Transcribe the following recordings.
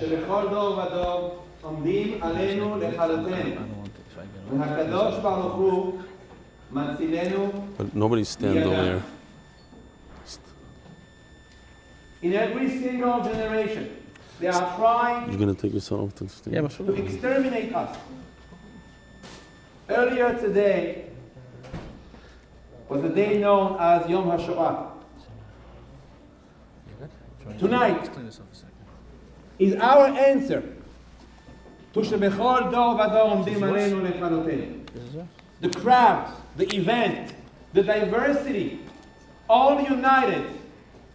שבכל דור ודור עומדים עלינו לכלותנו. והקדוש ברוך הוא מצילנו מידם. In every single generation, they are trying to exterminate us. Earlier today was a day known as Yom HaShoah. Tonight is our answer to שבכל דור ודור עומדים עלינו לכלותנו. The crowd, the event, the diversity, all united,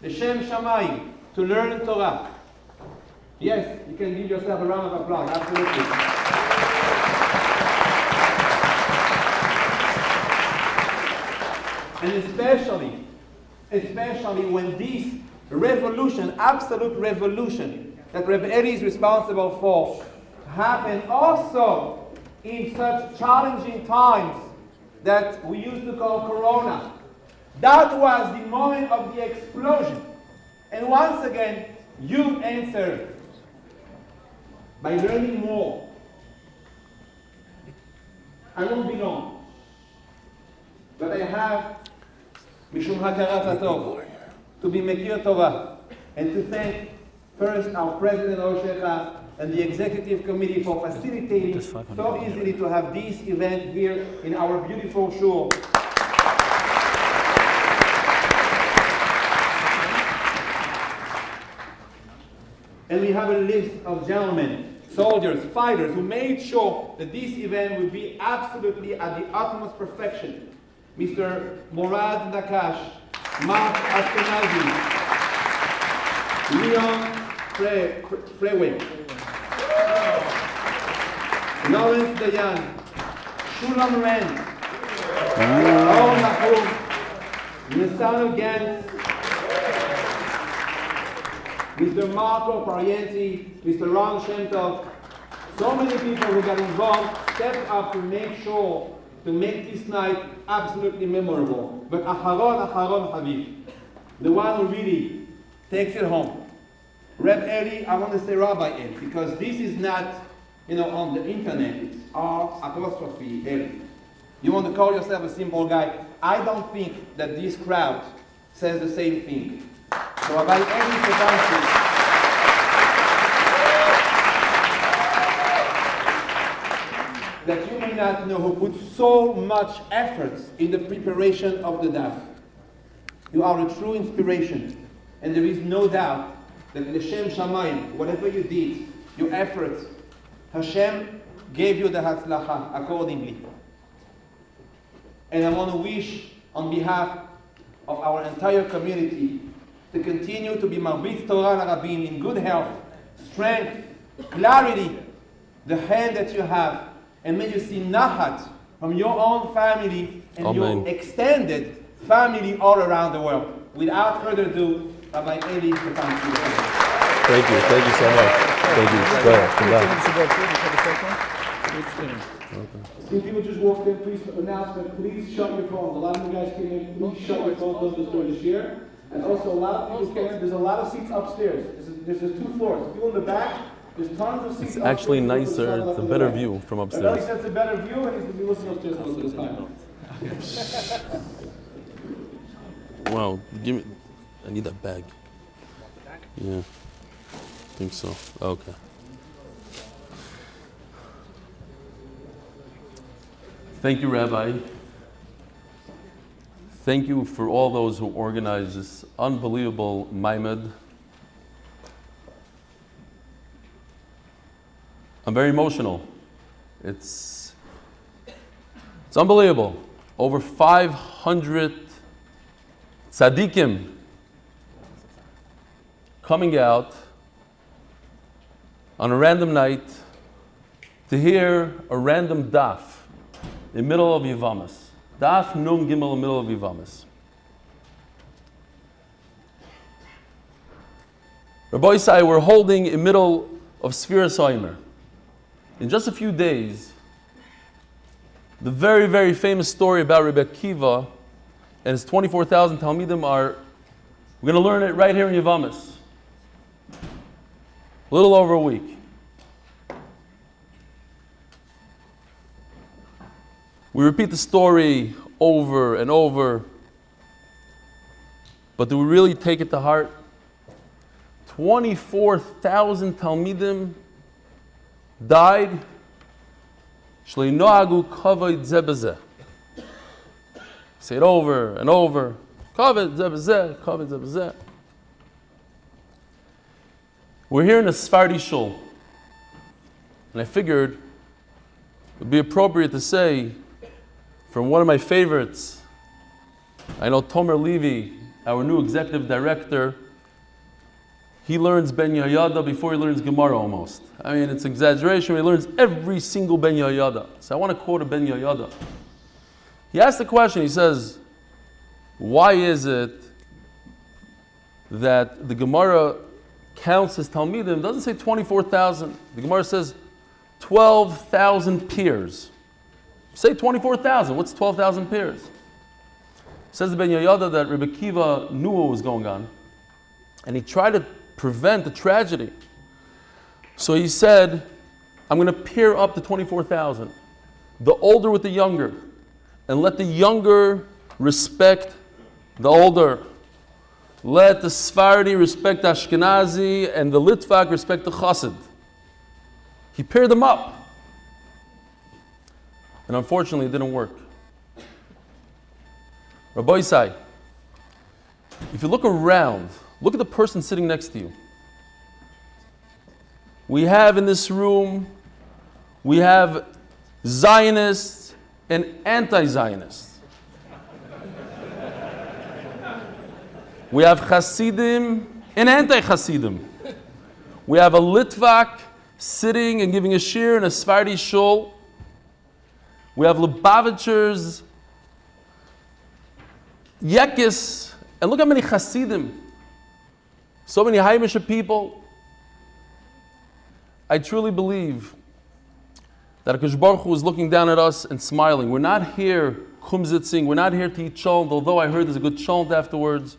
L'Shem Shamayim, to learn Torah. Yes, you can give yourself a round of applause, absolutely. And especially when this revolution, absolute revolution, that Rebbe Eli is responsible for, happened also in such challenging times that we used to call Corona. That was the moment of the explosion. And once again, you answered by learning more. I won't be long, but I have Mishum Hakarat Hatov to be Mekir Torah and to thank first our President Oshecha and the Executive Committee for facilitating so easily to have this event here in our beautiful shul. And we have a list of gentlemen, soldiers, fighters who made sure that this event would be absolutely at the utmost perfection. Mr. Morad Nakash, Mark Ashkenazi, Leon Frewe, Lawrence Dayan, Shulam Ren, Raul Nahum, Nisano Gantz, Mr. Marco Parienti, Mr. Ron Shemtov, so many people who got involved, stepped up to make sure to make this night absolutely memorable. But Aharon Habib, the one who really takes it home. Reb Eli, I want to say Rabbi Eli, because this is not, on the internet, it's R''Eli. You want to call yourself a simple guy? I don't think that this crowd says the same thing. So Rabbi Eli Stefansky, that you may not know, who put so much effort in the preparation of the daf. You are a true inspiration, and there is no doubt that L'Shem Shamayim, whatever you did, your efforts, Hashem gave you the Hatzlacha accordingly. And I want to wish, on behalf of our entire community, to continue to be Marbit Torah Rabim in good health, strength, clarity, the hand that you have, and may you see Nahat from your own family and Amen. Your extended family all around the world. Without further ado, Rabbi Eli Stefansky. Thank you so much. Thank you. Go ahead, Some people just walked in, please announcement, please shut your phones. A lot of you guys came in, please shut your phones, close this door this year. And also a lot of people came in, there's a lot of seats upstairs. There's 2 floors. People in the back, there's tons of seats. It's actually nicer, it's a better view from upstairs. It's a better view, and he's going to be listening upstairs most of the time. Wow, I need that bag. Yeah, I think so. Okay. Thank you, Rabbi. Thank you for all those who organized this unbelievable Maimed. I'm very emotional. It's unbelievable. Over 500 tzaddikim coming out on a random night to hear a random daf in the middle of Yevamos. Daf Nun Gimel in the middle of Yevamos. Rabbi Isai, we're holding in the middle of Sfiras Omer. In just a few days, the very, very famous story about Rebbe Akiva and his 24,000 Talmidim we're going to learn it right here in Yevamos. A little over a week. We repeat the story over and over, but do we really take it to heart? 24,000 Talmidim died. Shlei nohagu kavod zeh b'zeh. Say it over and over. Kavod zeh b'zeh, kavod zeh b'zeh. We're here in a Sephardi shul, and I figured it would be appropriate to say, from one of my favorites, I know Tomer Levy, our new executive director, he learns Ben Yehoyada before he learns Gemara almost. I mean, it's exaggeration, he learns every single Ben Yehoyada. So I want to quote a Ben Yehoyada. He asked the question, he says, why is it that the Gemara counts as Talmidim? It doesn't say 24,000. The Gemara says 12,000 peers. Say 24,000. What's 12,000 peers? Says the Ben Yehoyada that Rebbe Kiva knew what was going on, and he tried to prevent the tragedy. So he said, I'm going to pair up the 24,000, the older with the younger, and let the younger respect the older. Let the Sephardi respect the Ashkenazi, and the Litvak respect the Chassid. He paired them up. And unfortunately, it didn't work. Rabbi Isai, if you look around, look at the person sitting next to you. We have in this room, we have Zionists and anti-Zionists. We have Hasidim and anti-Hasidim. We have a Litvak sitting and giving a shir in a Sephardi shul. We have Lubavitchers, Yekis, and look how many Hasidim. So many Haimisha people. I truly believe that HaKadosh Baruch Hu is looking down at us and smiling. We're not here kumzitzing, we're not here to eat cholent, although I heard there's a good cholent afterwards.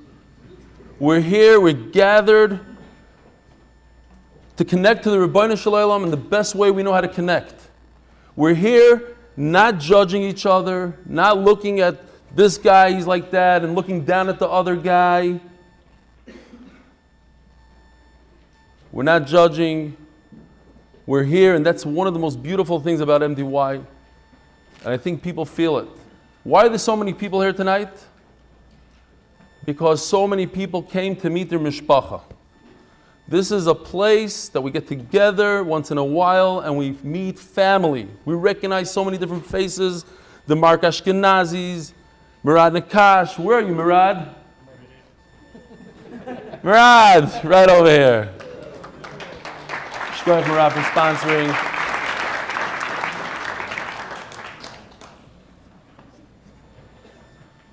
We're here, we're gathered to connect to the Rebbeinu Shalom in the best way we know how to connect. We're here not judging each other, not looking at this guy, he's like that, and looking down at the other guy. We're not judging. We're here, and that's one of the most beautiful things about MDY. And I think people feel it. Why are there so many people here tonight? Because so many people came to meet their mishpacha. This is a place that we get together once in a while and we meet family. We recognize so many different faces. The Mark Ashkenazis, Murad Nakash. Where are you, Murad? Murad, right over here. Shkoyach Murad for sponsoring.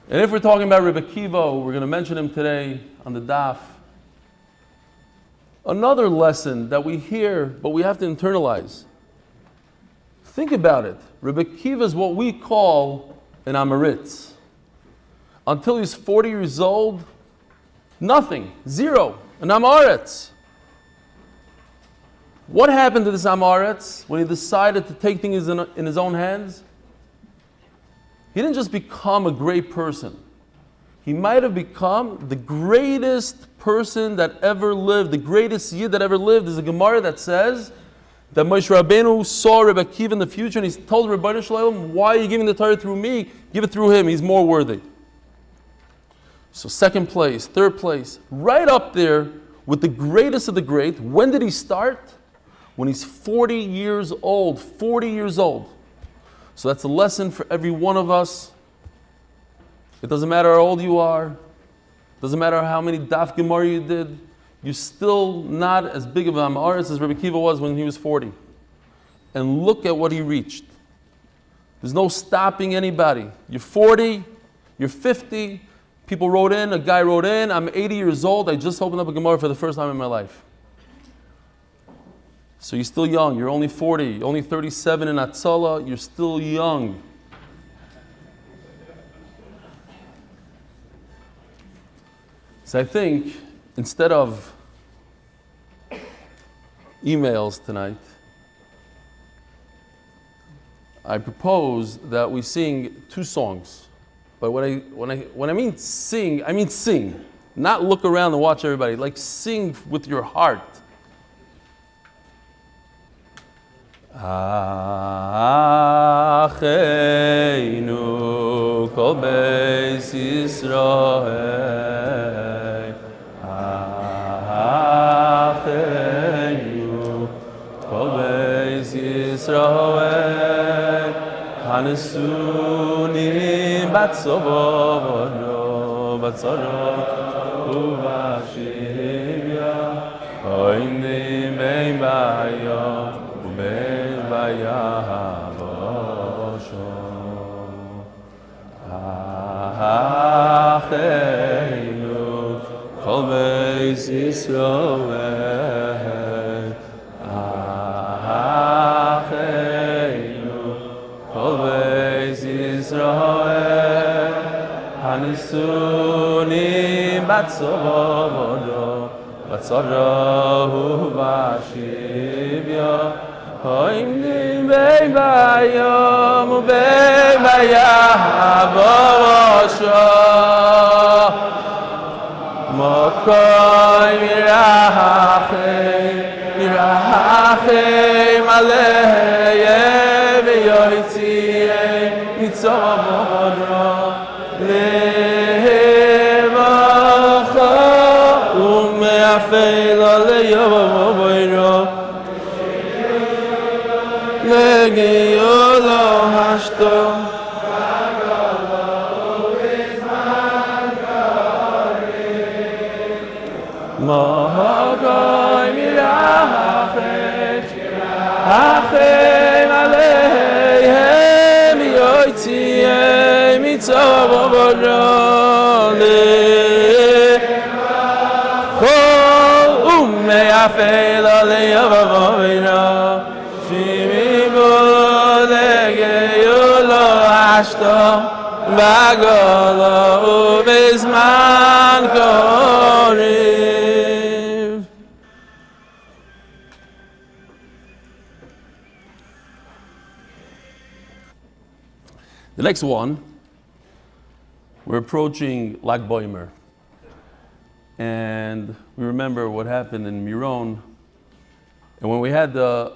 And if we're talking about Rebbe Kiva, we're going to mention him today on the Daf. Another lesson that we hear, but we have to internalize. Think about it. Rebbe Kiva is what we call an Amaritz. Until he's 40 years old, nothing, zero, an Amaretz. What happened to this Amaretz when he decided to take things in his own hands? He didn't just become a great person. He might have become the greatest person that ever lived, the greatest Yid that ever lived. There's a Gemara that says that Moshe Rabbeinu saw Rebbe Kiva in the future and he told Rebbeinu Shalom, why are you giving the Torah through me? Give it through him, he's more worthy. So second place, third place, right up there with the greatest of the great. When did he start? When he's 40 years old, 40 years old. So that's a lesson for every one of us. It doesn't matter how old you are. It doesn't matter how many Daf Gemara you did. You're still not as big of an Amaretz as Rebbe Kiva was when he was 40. And look at what he reached. There's no stopping anybody. You're 40, you're 50. People wrote in, a guy wrote in, I'm 80 years old. I just opened up a Gemara for the first time in my life. So you're still young. You're only 40, only 37 in Atzala. You're still young. So I think instead of emails tonight, I propose that we sing 2 songs. But when I mean sing, not look around and watch everybody. Like sing with your heart. Acheinu kol beis Yisrael. Acheinu kol beis Yisrael. Hanesunim batzavoro uvashivya. Oinim bein bayom ubein bayavosho. Acheinu kol beis Yisrael. Acheinu kol beis Yisrael. Hanisunim batzavoro uvashivya. Oinim bein bayom ubein bayavosho. Mokoy mirachem aleihem yoytzieh mitzavoro levacha umeafel aleyavoiro legeyolo hashto. Mohogoy mirachem aleihem yoytzieh mitzavoro levacha umeafel aleyavoiro shimigo legeyolo hashto bagolo ubezman koriv. The next one, we're approaching Lag Boimer. And we remember what happened in Miron. And when we had the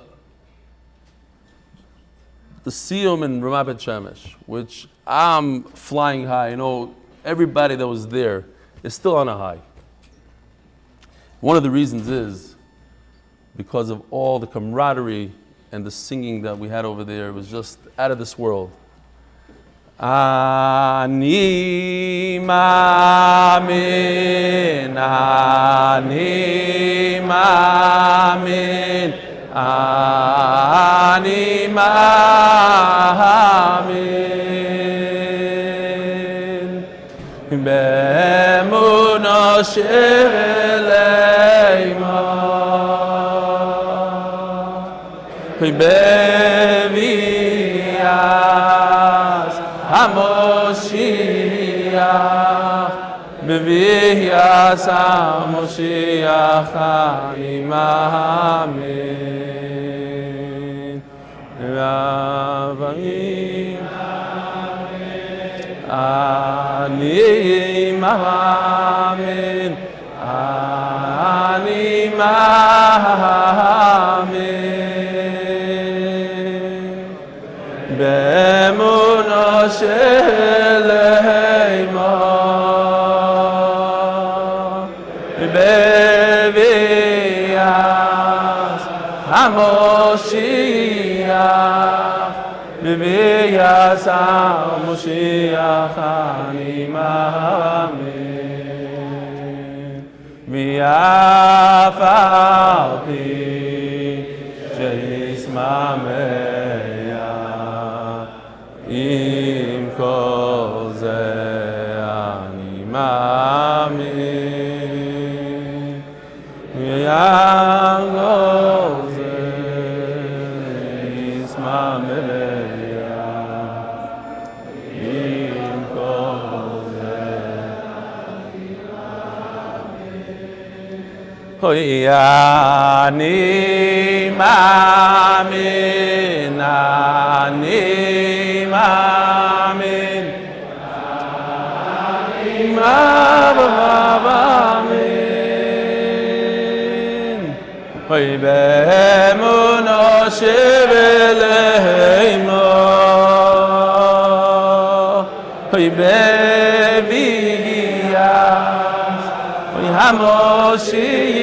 Siyum in Ramat Bet Shemesh, which I'm flying high. You know, everybody that was there is still on a high. One of the reasons is because of all the camaraderie and the singing that we had over there. It was just out of this world. Ani ma'amin, ani ma'amin, ani ma'amin. Be'emunah sheleima, be'vias HaMoshiach, be'vias HaMoshiach, ani ma'amin. Ravim, ani ma'amin, ani ma'amin. Be'emunah sheleima, be'vias HaMoshiach, be'vias HaMoshiach, ani ma'amin. V'af al pi she'ismameya, im kol zeh ani ma'amin. V'af kol zeh ismameya, im kol zeh. Hoy ani mamin, ani mamin, amin. Hoy be'emuno shebeleimo, hoy be'viyas, hoy hamoshiach,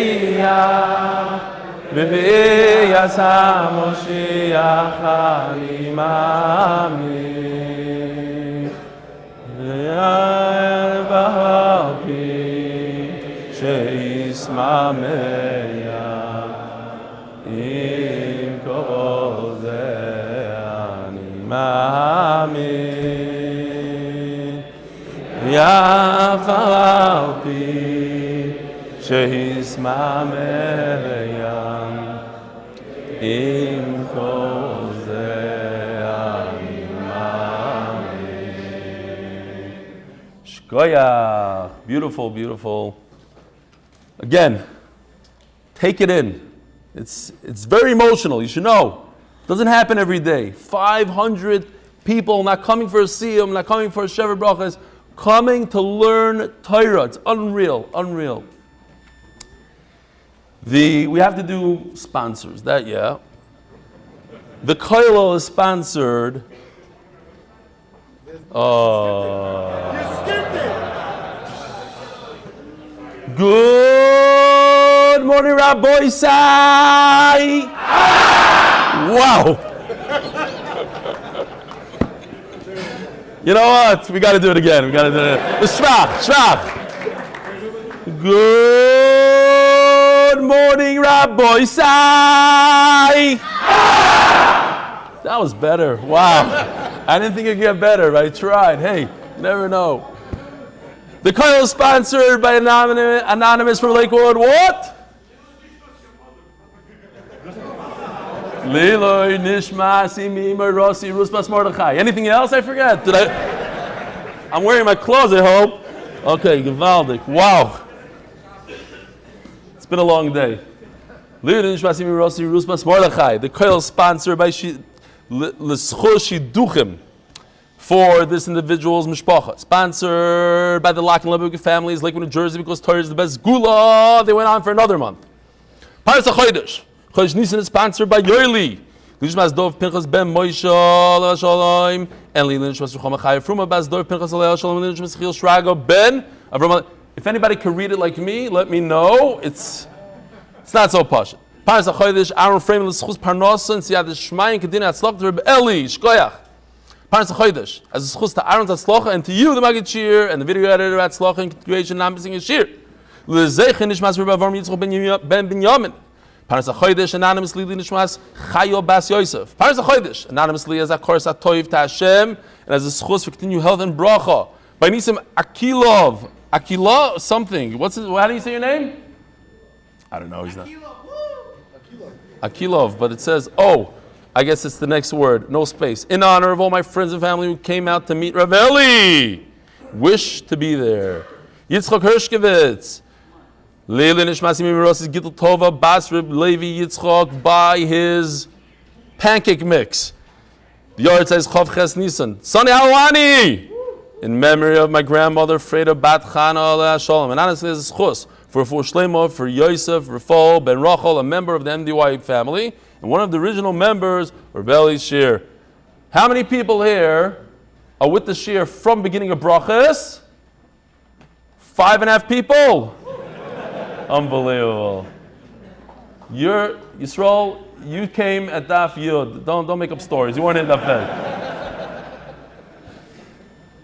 be'viyas hamoshiach ani mamin. Ve'alpi she'ismameya im kol ze ani mamin. Ve'alpi she'ismameya im kol ze ani mamin. Shkoyach. Beautiful, beautiful. Again, take it in. It's very emotional. You should know. It doesn't happen every day. 500 people not coming for a siyum, not coming for a shever brachas, coming to learn Torah. It's unreal, unreal. We have to do sponsors. That, yeah. The kollel is sponsored. Good morning, Rabbi Sai. Wow. You know what? We got to do it again. We got to do it. Shvach. Good morning, Rabbi Sai. That was better. Wow. I didn't think it'd get better, but I tried. Hey, you never know. The kollel is sponsored by Anonymous from Lakewood. What? Liloy Nishma Simi Rossi Ruspas Mordechai. Anything else I forget? I'm wearing my clothes, I hope. Okay, Gewaldic. Wow. It's been a long day. Liloy Nishma Simi Rossi Ruspas Mordechai. The kollel is sponsored by L'Schush Shiduchim. For this individual's mishpacha. Sponsored by the Lock and Lebuka families, Lakewood, New Jersey, because Torah is the best gula. They went on for another month. Paras HaChodesh. Chodesh Nisan is sponsored by Yoeli. Yevamos Daf Pinchas ben Moshe Alei Shalom, and Lilin Shmas Ruchama Chaya Fruma Bas Daf Pinchas Alei Shalom, and Lilin Shmas Chil Shrago ben Avram. If anybody can read it like me, let me know. It's not so pashut. Paras HaChodesh Aaron Freeman L'Schus Parnasa and Siyad Shmayin Kedina Atzlach to Reb Eli Shkoyach. Paras HaChodesh, as a schus to Aaron's Atzlocha, and to you, the Maggid Shir, and the video editor at Atzlocha, and continuation, not missing a Shir. L'zeichen Nishmas Reb Avram Yitzchok ben Binyamin. Paras HaChodesh, anonymously, Nishmas Chayo Bas Yosef. Paras HaChodesh, anonymously, as a course at Toiv to Hashem, and as a schus for continued health and bracha. By Nisim Akilov. Akila something. How do you say your name? I don't know, he's not. Akilov, but it says, I guess it's the next word, no space. In honor of all my friends and family who came out to meet Rav Eli. Wish to be there. Yitzchok Hershkovitz. Leila Nishmasi Mimirosis Gittel Tova Bas Reb Levi Yitzchok by his pancake mix. The yard says Chav Ches Nisan. Sonny Hawani! In memory of my grandmother Freda Bat Chana Alei Shalom. And honestly, this is chus for Shlomo, for Yosef, Rafal, Ben Rachel, a member of the MDY family. And one of the original members, Reb Eli Shir. How many people here are with the Shir from beginning of brachas? 5.5 people. Unbelievable. Yisrael, you came at Daf Yud. Don't make up stories. You weren't in Daf Bed.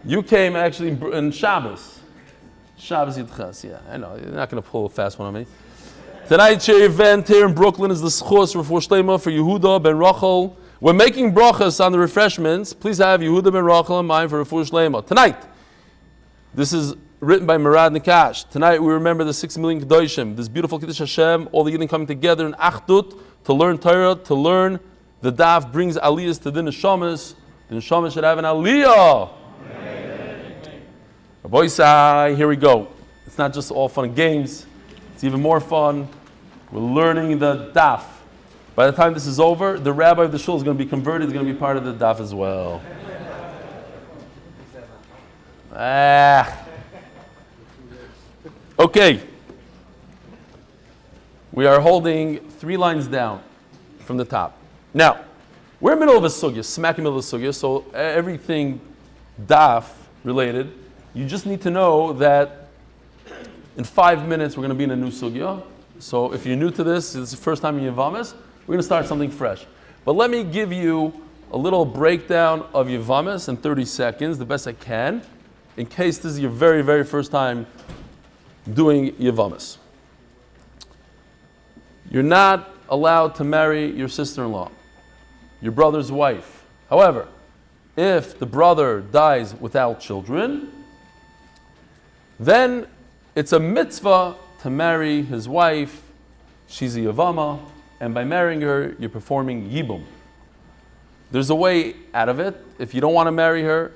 You came actually in Shabbos. Shabbos Yidchas, yeah. I know, you're not going to pull a fast one on me. Tonight's event here in Brooklyn is the Schos Refuah Shlema for Yehuda ben Rachel. We're making brachas on the refreshments. Please have Yehuda ben Rachel in mind for Refuah Shlema. Tonight, this is written by Murad Nakash. Tonight we remember the 6 million Kedoshim, this beautiful Kiddush Hashem, all the Yidden coming together in Achdut to learn Torah, to learn the Daf brings aliyahs to the Neshamas. The Neshamas should have an aliyah. Rabbi Isai, here we go. It's not just all fun and games. It's even more fun. We're learning the daf. By the time this is over, the rabbi of the shul is going to be converted. He's going to be part of the daf as well. Okay. We are holding 3 lines down from the top. Now, we're in the middle of a sugya, smack in the middle of a sugya, so everything daf related, you just need to know that in 5 minutes we're going to be in a new sugya. So if you're new to this, it's the first time in Yevamos, we're going to start something fresh. But let me give you a little breakdown of Yevamos in 30 seconds, the best I can, in case this is your very, very first time doing Yevamos. You're not allowed to marry your sister-in-law, your brother's wife. However, if the brother dies without children, then it's a mitzvah to marry his wife. She's a Yevama, and by marrying her, you're performing Yibum. There's a way out of it. If you don't want to marry her,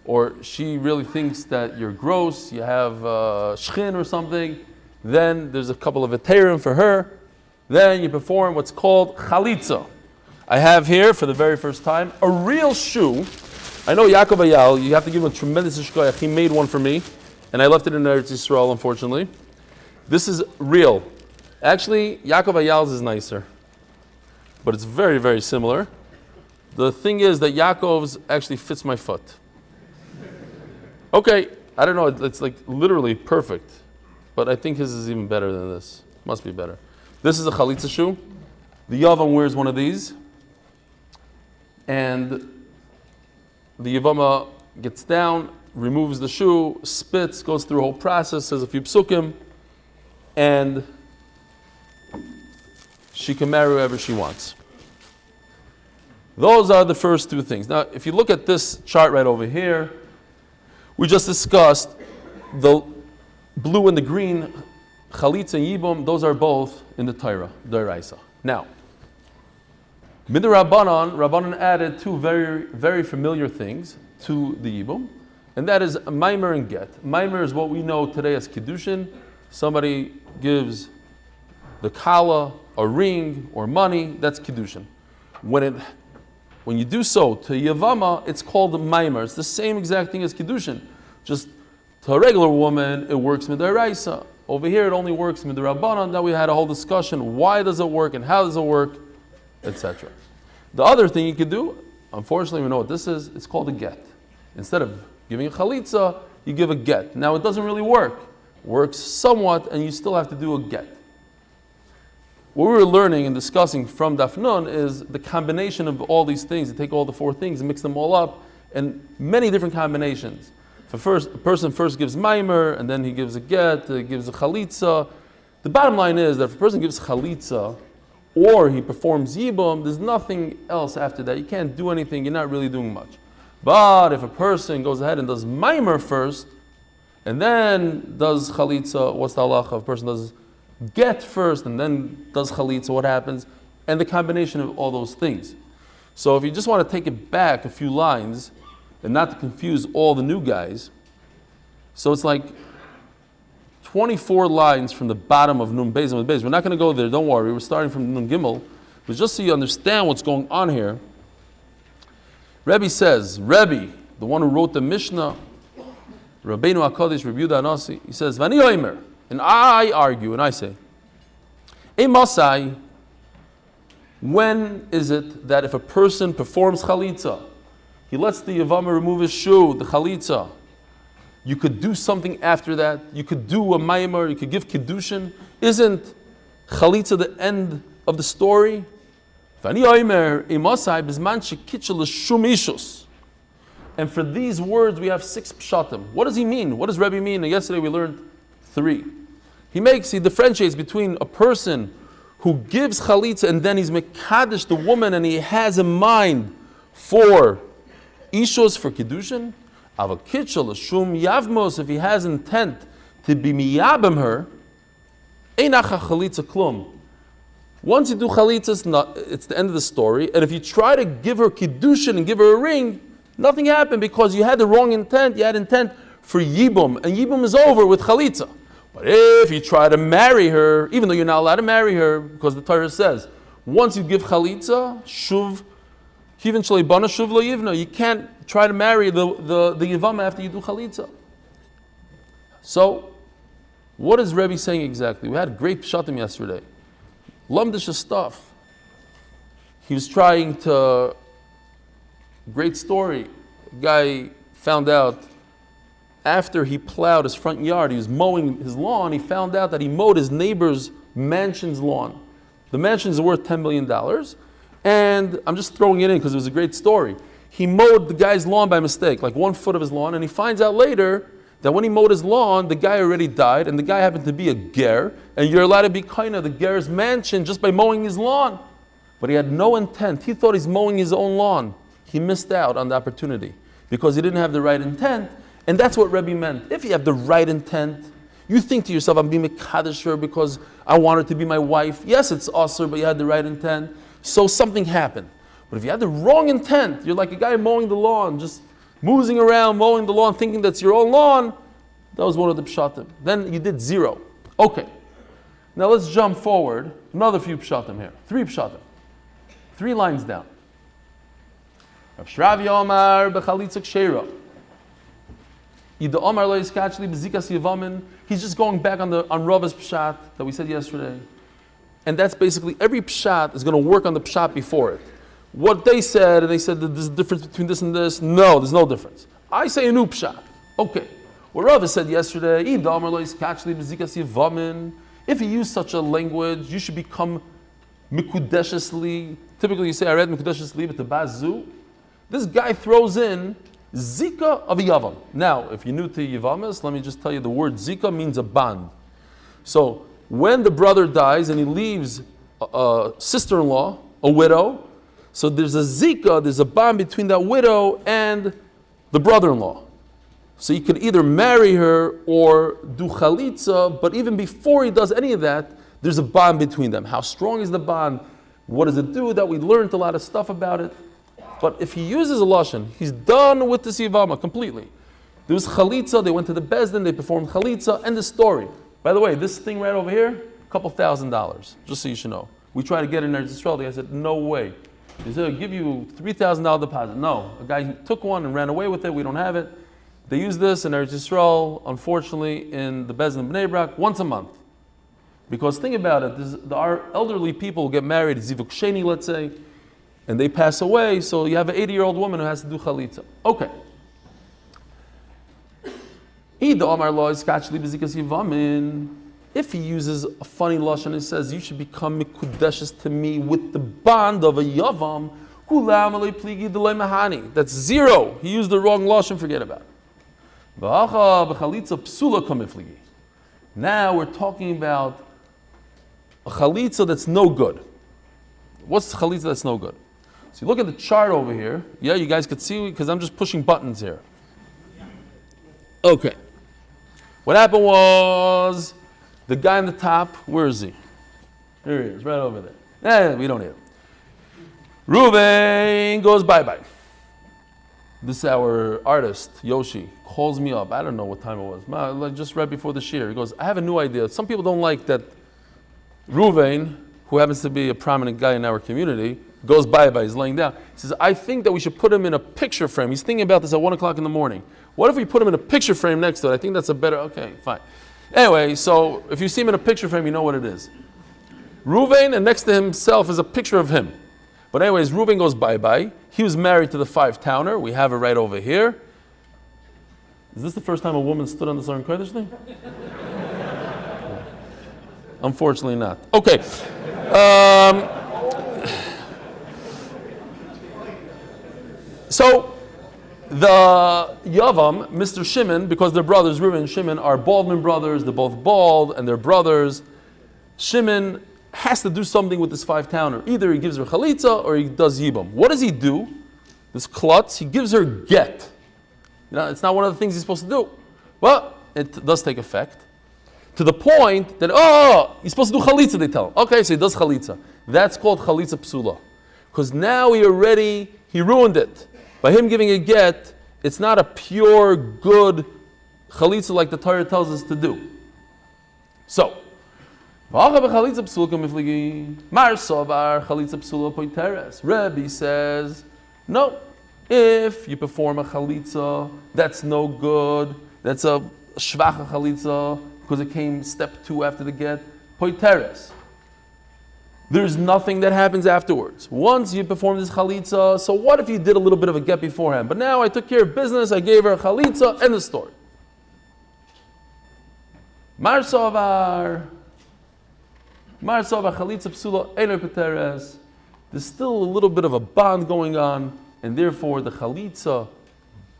or she really thinks that you're gross, you have shchin or something, then there's a couple of eterim for her. Then you perform what's called chalitza. I have here, for the very first time, a real shoe. I know Yaakov Ayal, you have to give him a tremendous shkoyach. He made one for me, and I left it in Eretz Yisrael, unfortunately. This is real. Actually, Yaakov Ayal's is nicer, but it's very, very similar. The thing is that Yaakov's actually fits my foot. Okay, I don't know, it's like literally perfect, but I think his is even better than this. Must be better. This is a chalitza shoe. The Yavam wears one of these, and the Yevama gets down, removes the shoe, spits, goes through a whole process, says a few psukim, and she can marry whoever she wants. Those are the first 2 things. Now, if you look at this chart right over here, we just discussed the blue and the green, chalitza and yibum, those are both in the Torah, Doraisa. Now, Rabbanan added 2 very, very familiar things to the yibum, and that is maimer and get. Maimer is what we know today as kiddushin. Somebody gives the kala a ring or money, that's kiddushin. When you do so to Yevama, it's called maimer. It's the same exact thing as kiddushin. Just to a regular woman, it works midaraisa. Over here, it only works midrabanan. Now we had a whole discussion: why does it work and how does it work, etc. The other thing you could do, unfortunately, we know what this is. It's called a get. Instead of giving a chalitza, you give a get. Now it doesn't really work. It works somewhat, and you still have to do a get. What we were learning and discussing from Daf Nun is the combination of all these things. You take all the 4 things and mix them all up, and many different combinations. If a person first gives maimer, and then he gives a get, he gives a chalitza. The bottom line is that if a person gives chalitza, or he performs yibum, there's nothing else after that. You can't do anything, you're not really doing much. But if a person goes ahead and does maimer first, and then does chalitza, what's the halacha? If a person does get first, and then does chalitza, what happens? And the combination of all those things. So if you just want to take it back a few lines, and not to confuse all the new guys, so it's like 24 lines from the bottom of Nun Beis and Beis. We're not going to go there, don't worry, we're starting from Nun Gimel, but just so you understand what's going on here, Rebbe says, Rebbe, the one who wrote the Mishnah, Rabbeinu HaKadosh, Rebbe Yehuda Anasi, he says, Vani Omer, and I argue, and I say, Ei Masai, when is it that if a person performs chalitza, he lets the Yevama remove his shoe, the chalitza, you could do something after that, you could do a maimer, you could give kiddushin. Isn't chalitza the end of the story? And for these words we have 6 pshatim. What does he mean? What does Rebbe mean? And yesterday we learned 3. He differentiates between a person who gives chalitza and then he's mekadesh the woman and he has in mind for ishos, for kiddushin. Avakitchel shum yavmos, if he has intent to be miyabim her, einacha chalitza klum. Once you do chalitza, it's the end of the story. And if you try to give her kiddushin and give her a ring, nothing happened because you had the wrong intent. You had intent for yibum, and yibum is over with chalitza. But if you try to marry her, even though you're not allowed to marry her, because the Torah says, once you give chalitza, shuv, kivin shalei bana shuv lo yivna, you can't try to marry the Yevama after you do chalitza. So, what is Rebbe saying exactly? We had great pshatim yesterday. Lamdish stuff. He was trying to, great story. A guy found out after he plowed his front yard, he was mowing his lawn, he found out that he mowed his neighbor's mansion's lawn. The mansion is worth $10 million. And I'm just throwing it in because it was a great story. He mowed the guy's lawn by mistake, like 1 foot of his lawn, and he finds out later that when he mowed his lawn, the guy already died, and the guy happened to be a ger, and you're allowed to be kind of the ger's mansion just by mowing his lawn. But he had no intent. He thought he's mowing his own lawn. He missed out on the opportunity because he didn't have the right intent. And that's what Rebbe meant. If you have the right intent, you think to yourself, I'm being mekadesh her because I want her to be my wife. Yes, it's usher, but you had the right intent. So something happened. But if you had the wrong intent, you're like a guy mowing the lawn, just moving around, mowing the lawn, thinking that's your own lawn. That was one of the pshatim. Then you did 0. Okay. Now let's jump forward. Another few pshatim here. 3 pshatim. 3 lines down. Rav Shravi Omar b'chalitza kshera. He's just going back on Rava's pshat that we said yesterday. And that's basically every pshat is going to work on the pshat before it. What they said, and they said that there's a difference between this and this. No, there's no difference. I say a new pshat. Okay. What Rava said yesterday, if you use such a language, you should become mikudeshesli. Typically you say, I read mikudeshesli, but the bazu. This guy throws in Zika of a Yavam. Now, if you're new to Yevamis, let me just tell you the word Zika means a bond. So, when the brother dies and he leaves a sister-in-law, a widow, so there's a Zika, there's a bond between that widow and the brother-in-law. So you could either marry her or do chalitza, but even before he does any of that, there's a bond between them. How strong is the bond? What does it do? That we learned a lot of stuff about it. But if he uses a lashon, he's done with the Yevama completely. There was chalitza, they went to the Bezdin, they performed chalitza, and the story. By the way, this thing right over here, a couple $1,000, just so you should know. We tried to get in Eretz Yisrael, I said, no way. They said, I'll give you $3,000 deposit. No, a guy took one and ran away with it, we don't have it. They use this in Eretz Yisrael, unfortunately, in the Bezdin Bnei Brak, once a month. Because think about it, our elderly people get married, Zivuk Sheni, let's say, and they pass away, so you have an 80-year-old woman who has to do chalitza. Okay. If he uses a funny lashon and says, you should become mikudeshes to me with the bond of a yavam, that's 0. He used the wrong lashon, forget about it. Now we're talking about a chalitza that's no good. What's the chalitza that's no good? So you look at the chart over here. Yeah, you guys could see because I'm just pushing buttons here. Okay. What happened was the guy on the top, where is he? There he is, right over there. We don't need him. Reuven goes bye-bye. This is our artist, Yoshi, calls me up. I don't know what time it was. Just right before the shir. He goes, I have a new idea. Some people don't like that Reuven, who happens to be a prominent guy in our community, goes bye-bye, he's laying down. He says, I think that we should put him in a picture frame. He's thinking about this at 1 o'clock in the morning. What if we put him in a picture frame next to it? I think that's a better, okay, fine. Anyway, so if you see him in a picture frame, you know what it is. Reuven, and next to himself is a picture of him. But anyways, Reuven goes bye-bye. He was married to the 5-towner. We have it right over here. Is this the first time a woman stood on the Zohar Kodesh thing? Unfortunately not. Okay. So, the Yavam, Mr. Shimon, because their brothers, Reuven and Shimon, are Baldwin brothers, they're both bald, and they're brothers. Shimon has to do something with this 5-towner. Either he gives her chalitza or he does yibam. What does he do? This klutz, he gives her get. You know, it's not one of the things he's supposed to do. But it does take effect. To the point that, he's supposed to do chalitza, they tell him. Okay, so he does chalitza. That's called chalitza psula. Because now he ruined it. By him giving a get, it's not a pure, good chalitza like the Torah tells us to do. So, Rebbe says, no, if you perform a chalitza, that's no good. That's a shvacha chalitza because it came step 2 after the get. Poiteres. There's nothing that happens afterwards. Once you perform this chalitza, so what if you did a little bit of a get beforehand? But now I took care of business, I gave her a chalitza, end the story. Mar Sovar chalitza psula eino poiteres. There's still a little bit of a bond going on, and therefore the chalitza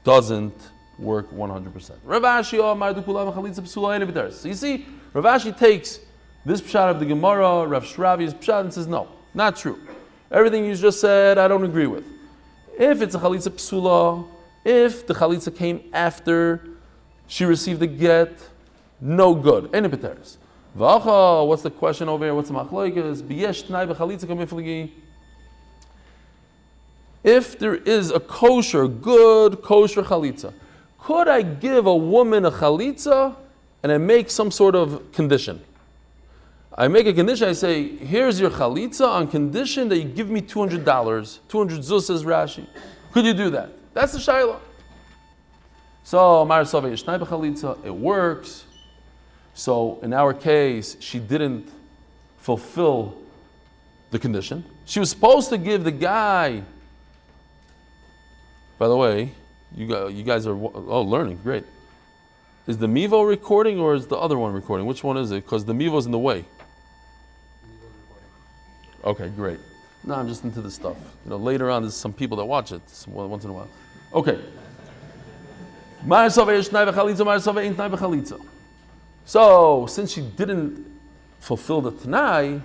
doesn't work 100%. Rav Ashi Omar du kulam chalitza psula eino poiteres. So you see, Rav Ashi takes this pshat of the Gemara, Rav Shravi's pshat, and says, no, not true. Everything you just said, I don't agree with. If it's a chalitza psula, if the chalitza came after she received the get, no good. Eino poiteres. V'acha, what's the question over here? What's the machloikas? B'yesh t'nai b'chalitza kamifligi. If there is a good kosher chalitza, could I give a woman a chalitza and I make some sort of condition? I make a condition, I say, here's your chalitza on condition that you give me $200. 200 zuz, says Rashi. Could you do that? That's the shayla. So, Mar Sova Yeshnai b'chalitza, it works. So, in our case, she didn't fulfill the condition. She was supposed to give the guy. By the way, you guys are learning, great. Is the Mevo recording or is the other one recording? Which one is it? Because the Mevo's in the way. Okay, great. No, I'm just into this stuff. Later on, there's some people that watch it once in a while. Okay. So, since she didn't fulfill the Tanai,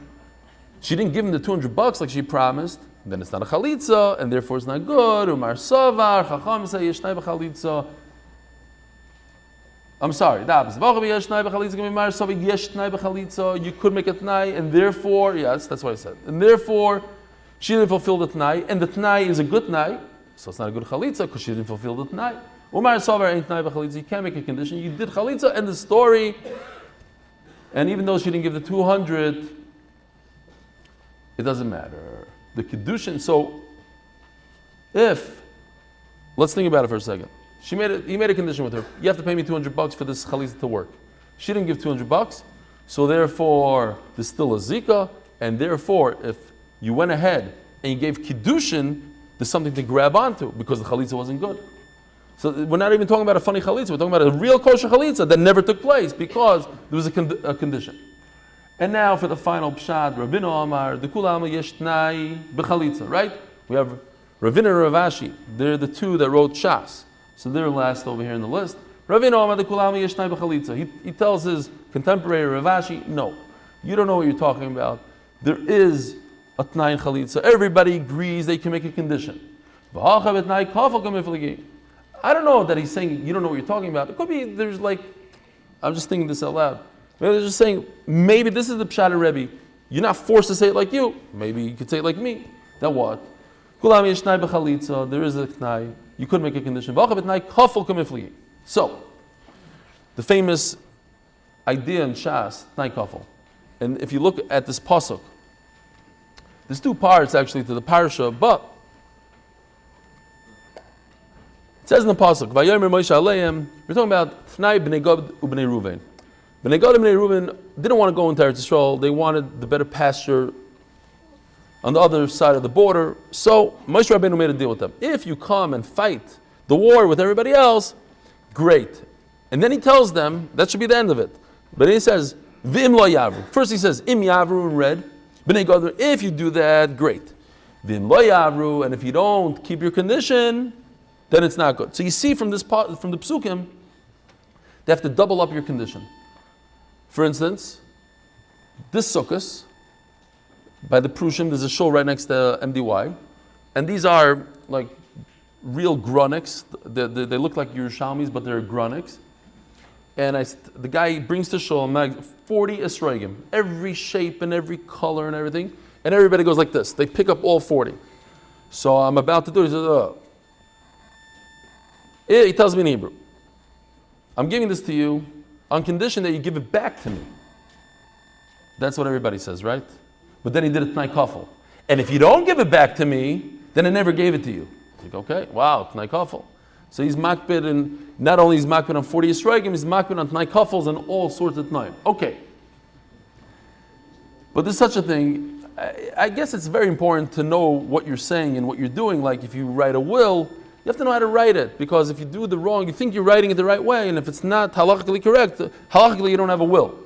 she didn't give him the $200 like she promised, then it's not a chalitza, and therefore it's not good. Umar Savar, Chacham say Yeshnai b'chalitza. I'm sorry, you could make a Tanai, and therefore, yes, that's what I said. And therefore, she didn't fulfill the Tanai, and the Tanai is a good Tanai, so it's not a good chalitza because she didn't fulfill the Tanai. Umar Savar ain't Tanai b'chalitza, you can't make a condition. You did chalitza, and the story, and even though she didn't give the 200, it doesn't matter. The Kiddushin, so let's think about it for a second. He made a condition with her. You have to pay me $200 for this chalitza to work. She didn't give $200, so therefore there's still a zika, and therefore if you went ahead and you gave kiddushin, there's something to grab onto because the chalitza wasn't good. So we're not even talking about a funny chalitza. We're talking about a real kosher chalitza that never took place because there was a condition. And now for the final pshat, Ravina Amar, the Kulam yesh t'nai b'chalitza, right? We have Ravina and Rav Ashi. They're the two that wrote Shas. So they're last over here in the list. Ravina Amar, the Kulam yesh t'nai b'chalitza. He tells his contemporary Rav Ashi, no, you don't know what you're talking about. There is a t'nai in chalitza. Everybody agrees they can make a condition. I don't know that he's saying you don't know what you're talking about. It could be there's I'm just thinking this out loud. Maybe they're just saying, maybe this is the Pshat of Rebbe. You're not forced to say it like you. Maybe you could say it like me. Then what? There is a t'nai. You could make a condition. So, the famous idea in Shas, t'nai kafel. And if you look at this pasuk, there's two parts actually to the parasha, but it says in the pasuk, Vayomer Moshe Aleim, we're talking about t'nai b'nei Gad u'b'nei Ruvain. B'nei Gad and B'nei Reuben didn't want to go into Eretz Yisrael. They wanted the better pasture on the other side of the border. So Moshe Rabbeinu made a deal with them. If you come and fight the war with everybody else, great. And then he tells them, that should be the end of it. But then he says, V'im lo yavru. First he says, Im yavru in red. B'nei Gad, if you do that, great. V'im lo yavru, and if you don't keep your condition, then it's not good. So you see from the psukim, they have to double up your condition. For instance, this sukkah, by the Prushim, there's a shul right next to MDY, and these are like real grunics. They look like Yerushalmis, but they're grunics. And the guy brings to shul 40 esrogim, every shape and every color and everything, and everybody goes like this. They pick up all 40. So I'm about to do it. He says, He tells me in Hebrew, I'm giving this to you on condition that you give it back to me. That's what everybody says, right? But then he did it Tnai Kafel. And if you don't give it back to me, then I never gave it to you. Like, okay, wow, Tnai Kafel. So he's makbid, and not only he's makbid on 40 Yisraelim, he's makbid on Tnai Kafels and all sorts of Tnaim. Okay. But there's such a thing. I guess it's very important to know what you're saying and what you're doing. Like if you write a will, you have to know how to write it. Because if you do the wrong, you think you're writing it the right way, and if it's not halachically correct, halachically you don't have a will.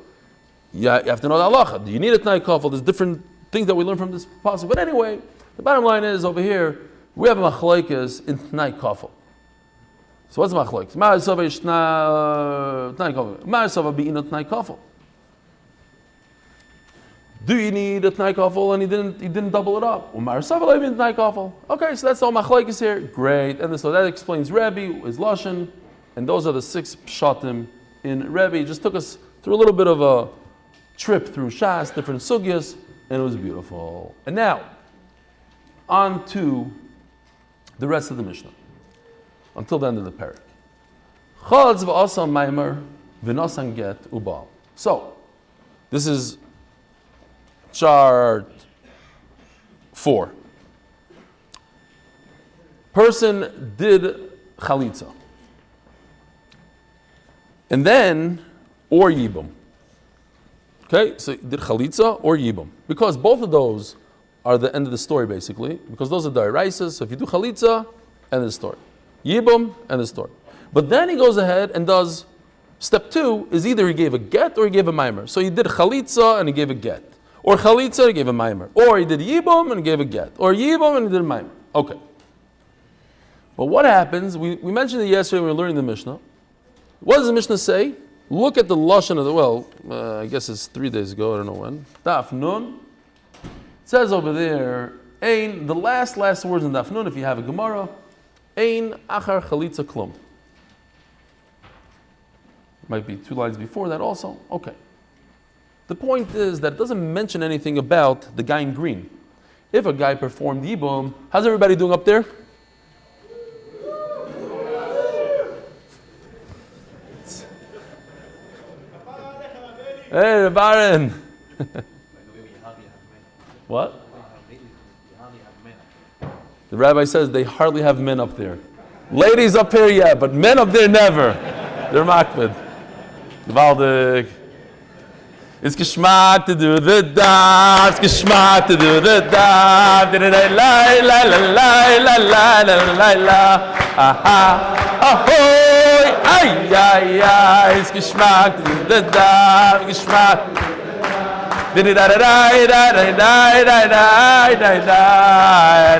You have to know the halacha. Do you need a Tnai Kafel? There's different things that we learn from this passage. But anyway, the bottom line is over here, we have a machlokes in Tnai Kafel. So what's machlokes? Ma'asava is Tnai Kafel. Ma'asava be'ina Tnai Kafel. Do you need a Tnai Kafel? And he didn't double it up. Ma'asava le'in Tnai Kafel. Okay, so that's all machlokes here. Great. And so that explains Rebbe, his lashon, and those are the 6 pshatim in Rebbe. He just took us through a little bit of a trip through Shas, different sugyas, and it was beautiful. And now, on to the rest of the Mishnah, until the end of the parak. Chadz v'asa maimer v'nosan get ubal. So, this is chart 4. Person did chalitza, and then, or yibum. Okay, so did chalitza or yibum. Because both of those are the end of the story, basically. Because those are da'iraisas. So if you do chalitza, end of the story. Yibum, end of the story. But then he goes ahead and does, step 2 is either he gave a get or he gave a mimer. So he did chalitza and he gave a get. Or chalitza and he gave a mimer. Or he did yibum and he gave a get. Or yibum and he did a mimer. Okay. But what happens, we mentioned it yesterday when we were learning the Mishnah. What does the Mishnah say? Look at the lashon of the, I guess it's 3 days ago, I don't know when. Daf Nun. It says over there, Ein, the last words in Daf Nun, if you have a Gemara, Ein achar chalitza klum. Might be 2 lines before that also. Okay. The point is that it doesn't mention anything about the guy in green. If a guy performed yibum, how's everybody doing up there? Hey, Baron. What? The rabbi says they hardly have men up there. Ladies up here, yeah, but men up there never. They're makbid. Gewaldig. It's geschmack to do the dance. It's geschmack to do the dance. La la la la la la la la la. Aha. Ahoy. Ay ay ay. It's geschmack to do the dance. Geschmack. Da da da da da da da da da da da.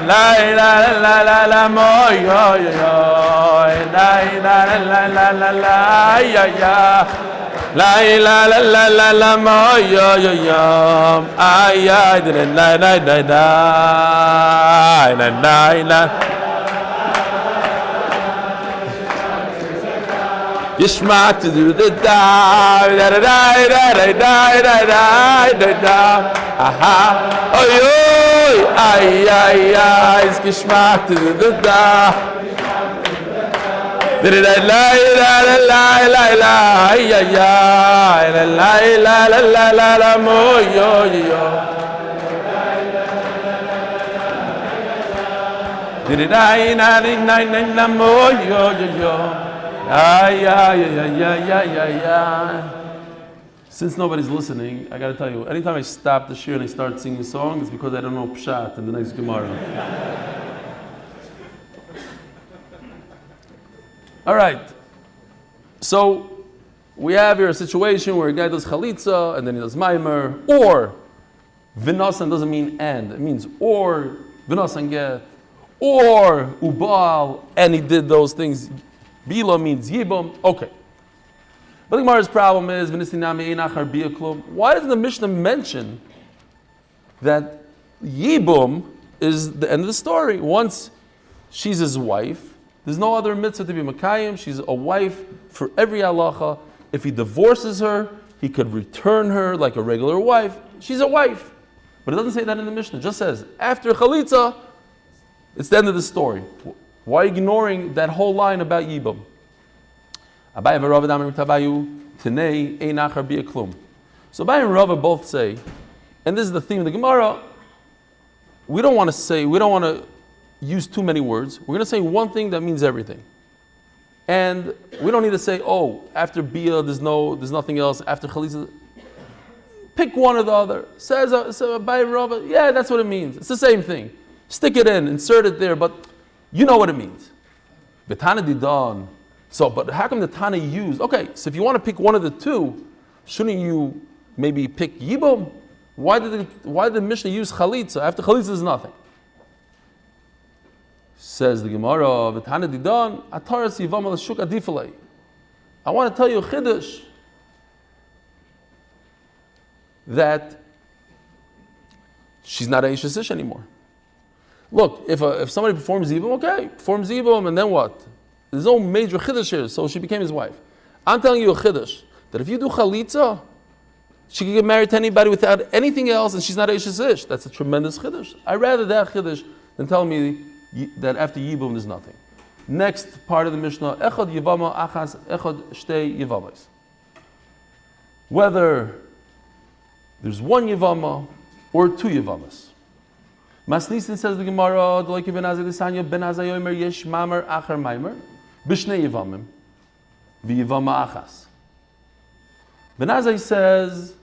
La la la la la mo yo yo yo. La la la la la la ya ya. La la la la la la mo yo yo yo. Ay ay da da da da da da da. Yishmak to do the da da da da da da da da da. Aha. Oy oy. Ay ay ay. It's Yishmak to do the da. La la la la la la la. Ay ay ay. La la la la la la mo yo yo. Did it I na na na na mo yo yo yo. Since nobody's listening, I got to tell you, anytime I stop the shir and I start singing a song, it's because I don't know pshat in the next Gemara. All right. So we have here a situation where a guy does chalitza and then he does maimer, or vinasan doesn't mean and, it means or vinasan get, or ubal, and he did those things. Bila means yibum. Okay. But the Gemara's problem is, why doesn't the Mishnah mention that yibum is the end of the story? Once she's his wife, there's no other mitzvah to be makayim. She's a wife for every halacha. If he divorces her, he could return her like a regular wife. She's a wife. But it doesn't say that in the Mishnah. It just says, after chalitza, it's the end of the story. Why ignoring that whole line about yibum? So Abai and Rava both say, and this is the theme of the Gemara, we don't want to use too many words. We're going to say one thing that means everything. And we don't need to say, oh, after Bia, there's nothing else. After Chalitza, pick one or the other. Says Abai and Rava, yeah, that's what it means. It's the same thing. Stick it in, insert it there, but you know what it means. V'tana didan. So, but how come the Tana used? Okay, so if you want to pick one of the two, shouldn't you maybe pick Yibum? Why did the Mishnah use Chalitza? After Chalitza is nothing. Says the Gemara, V'tana didan, ataras yivam al shuk adifalei. I want to tell you a chiddush that she's not Eishes Ish anymore. Look, if somebody performs Yibum, okay, performs Yibum, and then what? There's no major chiddush here, so she became his wife. I'm telling you a chiddush, that if you do Chalitza, she can get married to anybody without anything else, and she's not Eishes Ish. That's a tremendous chiddush. I'd rather that chiddush than tell me that after Yibum there's nothing. Next part of the Mishnah, Echad Yevama Achas Echad Shtei Yevamas. Whether there's one Yevama or two Yevamas. Masnisin says the Gemara, D'loike ben Azai D'sanya ben Azai Yomer Yesh Mamer Achar Maimer B'shnei Yevamim V'Yevama Achas. Ben Azai says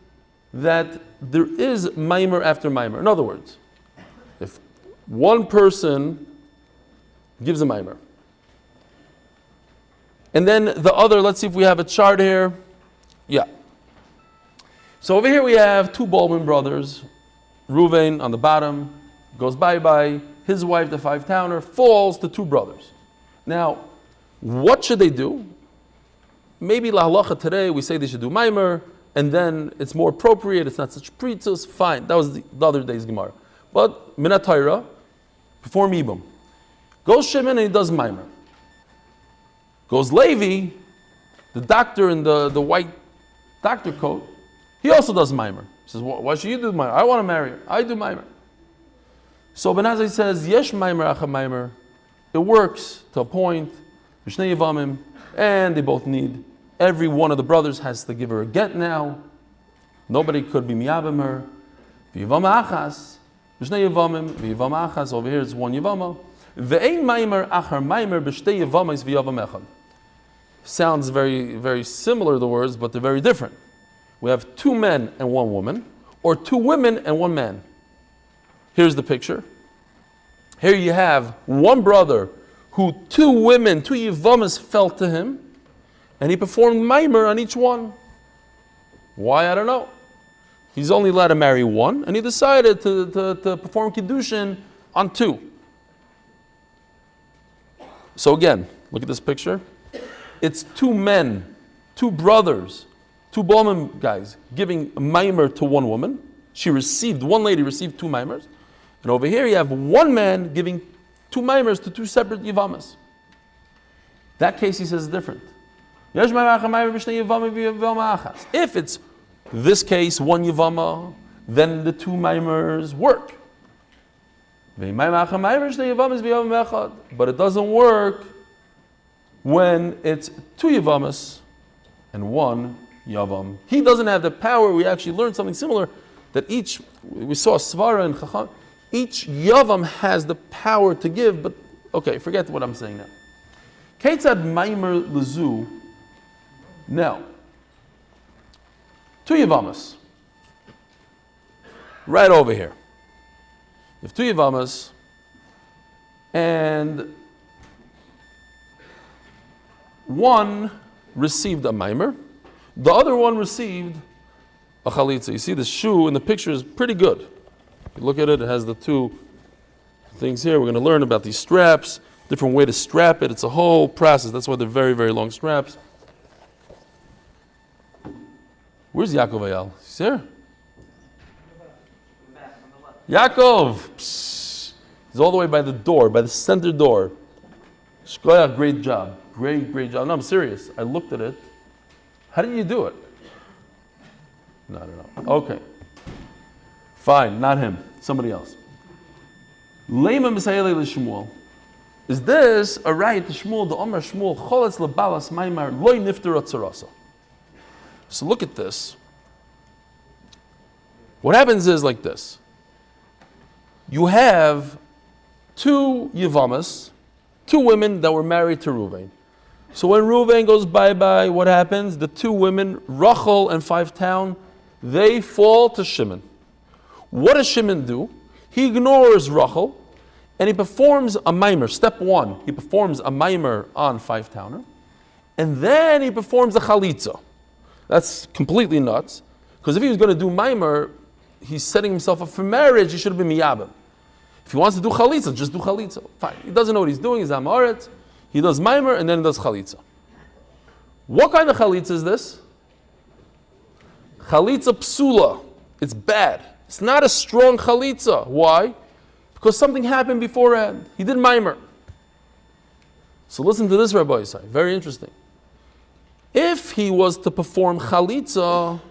that there is Maimer after Maimer. In other words, if one person gives a Maimer, and then the other, let's see if we have a chart here. Yeah. So over here we have two Baldwin brothers. Reuven on the bottom goes bye-bye. His wife, the five-towner, falls to two brothers. Now, what should they do? Maybe la halacha today we say they should do maimer, and then it's more appropriate. It's not such pritzus. Fine, that was the other day's Gemara. But minat Torah, perform Yibum. Goes Shimon and he does maimer. Goes Levi, the doctor in the white doctor coat. He also does maimer. He says, why should you do maimer? I want to marry her. I do maimer. So Ben Azai says, Yesh maimer acha maimer. It works to a point. B'shnei Yevamim, and they both need. Every one of the brothers has to give her a get now. Nobody could be miyabim her. V'Yevama achas. B'shnei Yevamim. V'Yevama achas. Over here it's one Yevama. Ve'ein maimer achar maimer b'shtei Yevamis v'Yevam echad. Sounds very, very similar, the words, but they're very different. We have two men and one woman, or two women and one man. Here's the picture. Here you have one brother who two women, two Yevamas fell to him, and he performed maimer on each one. Why? I don't know. He's only allowed to marry one, and he decided to perform kiddushin on two. So again, look at this picture. It's two men, two brothers, two Ballman guys giving maimer to one woman. One lady received two maimers. And over here you have one man giving two maimers to two separate Yevamas. That case, he says, is different. If it's this case, one Yevama, then the two maimers work. But it doesn't work when it's two Yevamas and one Yavam. He doesn't have the power. We actually learned something similar, that we saw Svara and Chacham, each Yavam has the power to give, but okay, forget what I'm saying now. Ketzad Maimer Lezu. Now, two Yevamas. Right over here. You have two Yevamas, and one received a Maimer, the other one received a Chalitza. You see the shoe in the picture is pretty good. If you look at it, it has the two things here. We're going to learn about these straps, different way to strap it. It's a whole process. That's why they're very, very long straps. Where's Yaakov Ayal? He's here. Yaakov! Psst. He's all the way by the door, by the center door. Shkoyach, great job. Great job. No, I'm serious. I looked at it. How did you do it? No, I don't know. Okay. Fine, not him. Somebody else. Lema Misayele Shmuel. Is this a right to Shmuel, the Omer Shmuel, Choletz lebalas maimar loy nifter atzarasa? So look at this. What happens is like this. You have two Yevamos, two women that were married to Reuven. So when Reuven goes bye-bye, what happens? The two women, Rachel and Five Town, they fall to Shimon. What does Shimon do? He ignores Rachel and he performs a mimer. Step one, he performs a mimer on Five Towner. And then he performs a chalitza. That's completely nuts. Because if he was going to do mimer, he's setting himself up for marriage, he should have been miyabim. If he wants to do chalitza, just do chalitza. Fine. He doesn't know what he's doing, he's amaret. He does mimer and then he does chalitza. What kind of chalitza is this? Chalitza psula. It's bad. It's not a strong chalitza. Why? Because something happened beforehand. He did mimer. So listen to this, Rabbi Yisai. Very interesting. If he was to perform chalitza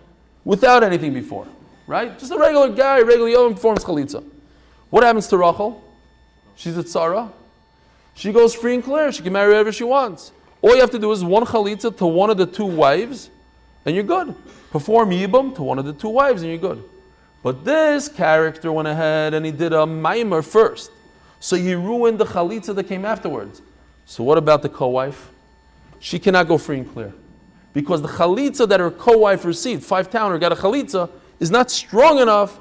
without anything before, right? Just a regular guy, regular Yom performs chalitza. What happens to Rachel? She's a tzara. She goes free and clear. She can marry whoever she wants. All you have to do is one chalitza to one of the two wives, and you're good. Perform yibum to one of the two wives, and you're good. But this character went ahead and he did a mimer first. So he ruined the chalitza that came afterwards. So what about the co-wife? She cannot go free and clear. Because the chalitza that her co-wife received, Five Towner got a chalitza, is not strong enough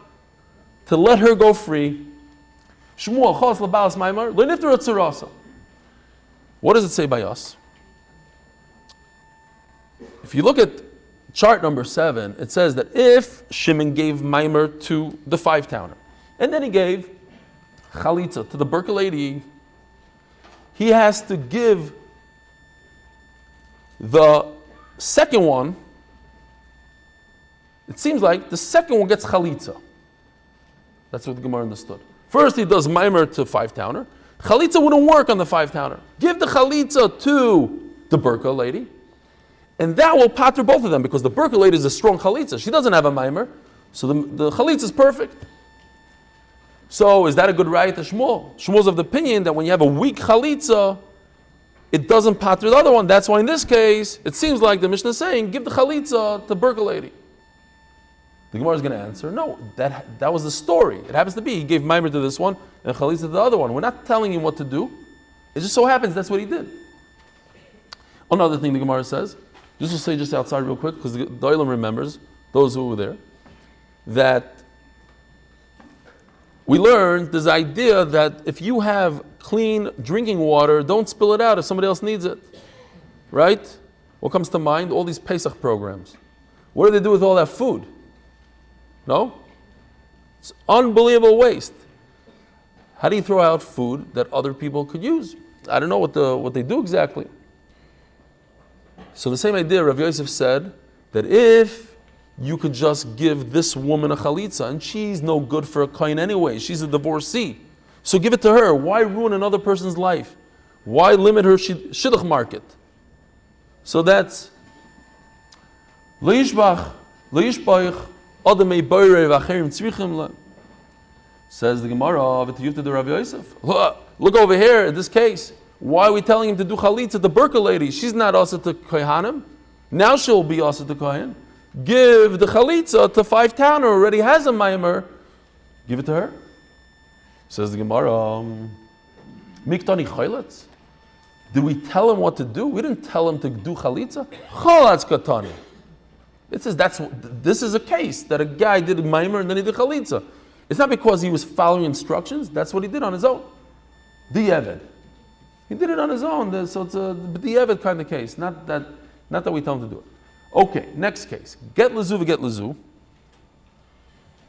to let her go free. Shmuel, chos labalas mimer, lenifter tzarasa. What does it say by us? If you look at chart number 7, it says that if Shimon gave mimer to the Five Towner, and then he gave chalitza to the Berka lady, he has to give the second one. It seems like the second one gets chalitza. That's what the Gemara understood. First he does mimer to Five Towner. Chalitza wouldn't work on the Five Towner. Give the chalitza to the Berka lady, and that will pater both of them, because the Berka lady is a strong chalitza. She doesn't have a mimer, so the chalitza is perfect. So is that a good raya to Shmuel? Shmuel's of the opinion that when you have a weak chalitza, it doesn't pater the other one. That's why in this case, it seems like the Mishnah is saying, give the chalitza to Berka lady. The Gemara is going to answer, no, that was the story. It happens to be, he gave mimer to this one and chalitza to the other one. We're not telling him what to do. It just so happens that's what he did. Another thing the Gemara says, just to say just outside real quick, because the Olam remembers, those who were there, that we learned this idea that if you have clean drinking water, don't spill it out if somebody else needs it. Right? What comes to mind? All these Pesach programs. What do they do with all that food? No? It's unbelievable waste. How do you throw out food that other people could use? I don't know what they do exactly. So the same idea, Rav Yosef said that if you could just give this woman a chalitza, and she's no good for a kohen anyway, she's a divorcee, so give it to her. Why ruin another person's life? Why limit her shidduch market? So that's leishbach, adamei boire v'acherim tzrichim. Says the Gemara, v'tiyufta de Rav Yosef. Look over here in this case. Why are we telling him to do chalitza? The Berka lady, she's not also to kohanim. Now she'll be also to kohen. Give the chalitza to Five Towner, already has a mimer. Give it to her. Says the Gemara, miktani chayletz. Did we tell him what to do? We didn't tell him to do chalitza. Chalatz katani. It says this is a case that a guy did mimer and then he did chalitza. It's not because he was following instructions. That's what he did on his own. Di'evid. He did it on his own, so it's a Di'evid kind of case. Not that we tell him to do it. Okay, next case. Get lezu v'get lezu.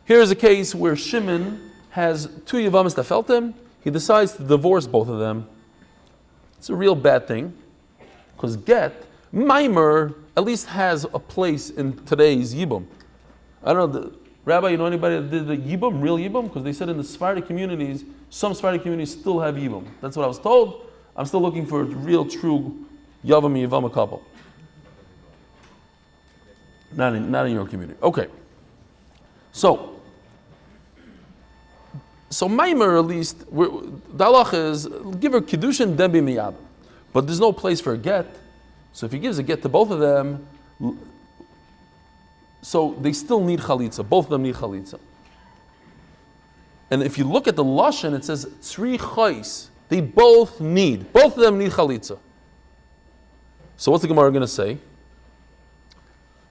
Here's a case where Shimon has two Yevamos that felt him. He decides to divorce both of them. It's a real bad thing, because get, mimer, at least has a place in today's Yibum. I don't know, Rabbi, you know anybody that did the Yibum, real Yibum? Because they said in the Sephardic communities, some Sephardic communities still have Yibum. That's what I was told. I'm still looking for a real, true Yavam and Yevama couple. Not in your community. Okay. So Maimer, at least, the halacha is, give her Kiddushin, then be miyab. But there's no place for a get. So if he gives a get to both of them, so they still need chalitza. Both of them need chalitza. And if you look at the lashon, it says tzri chais. They both of them need chalitza. So what's the Gemara going to say?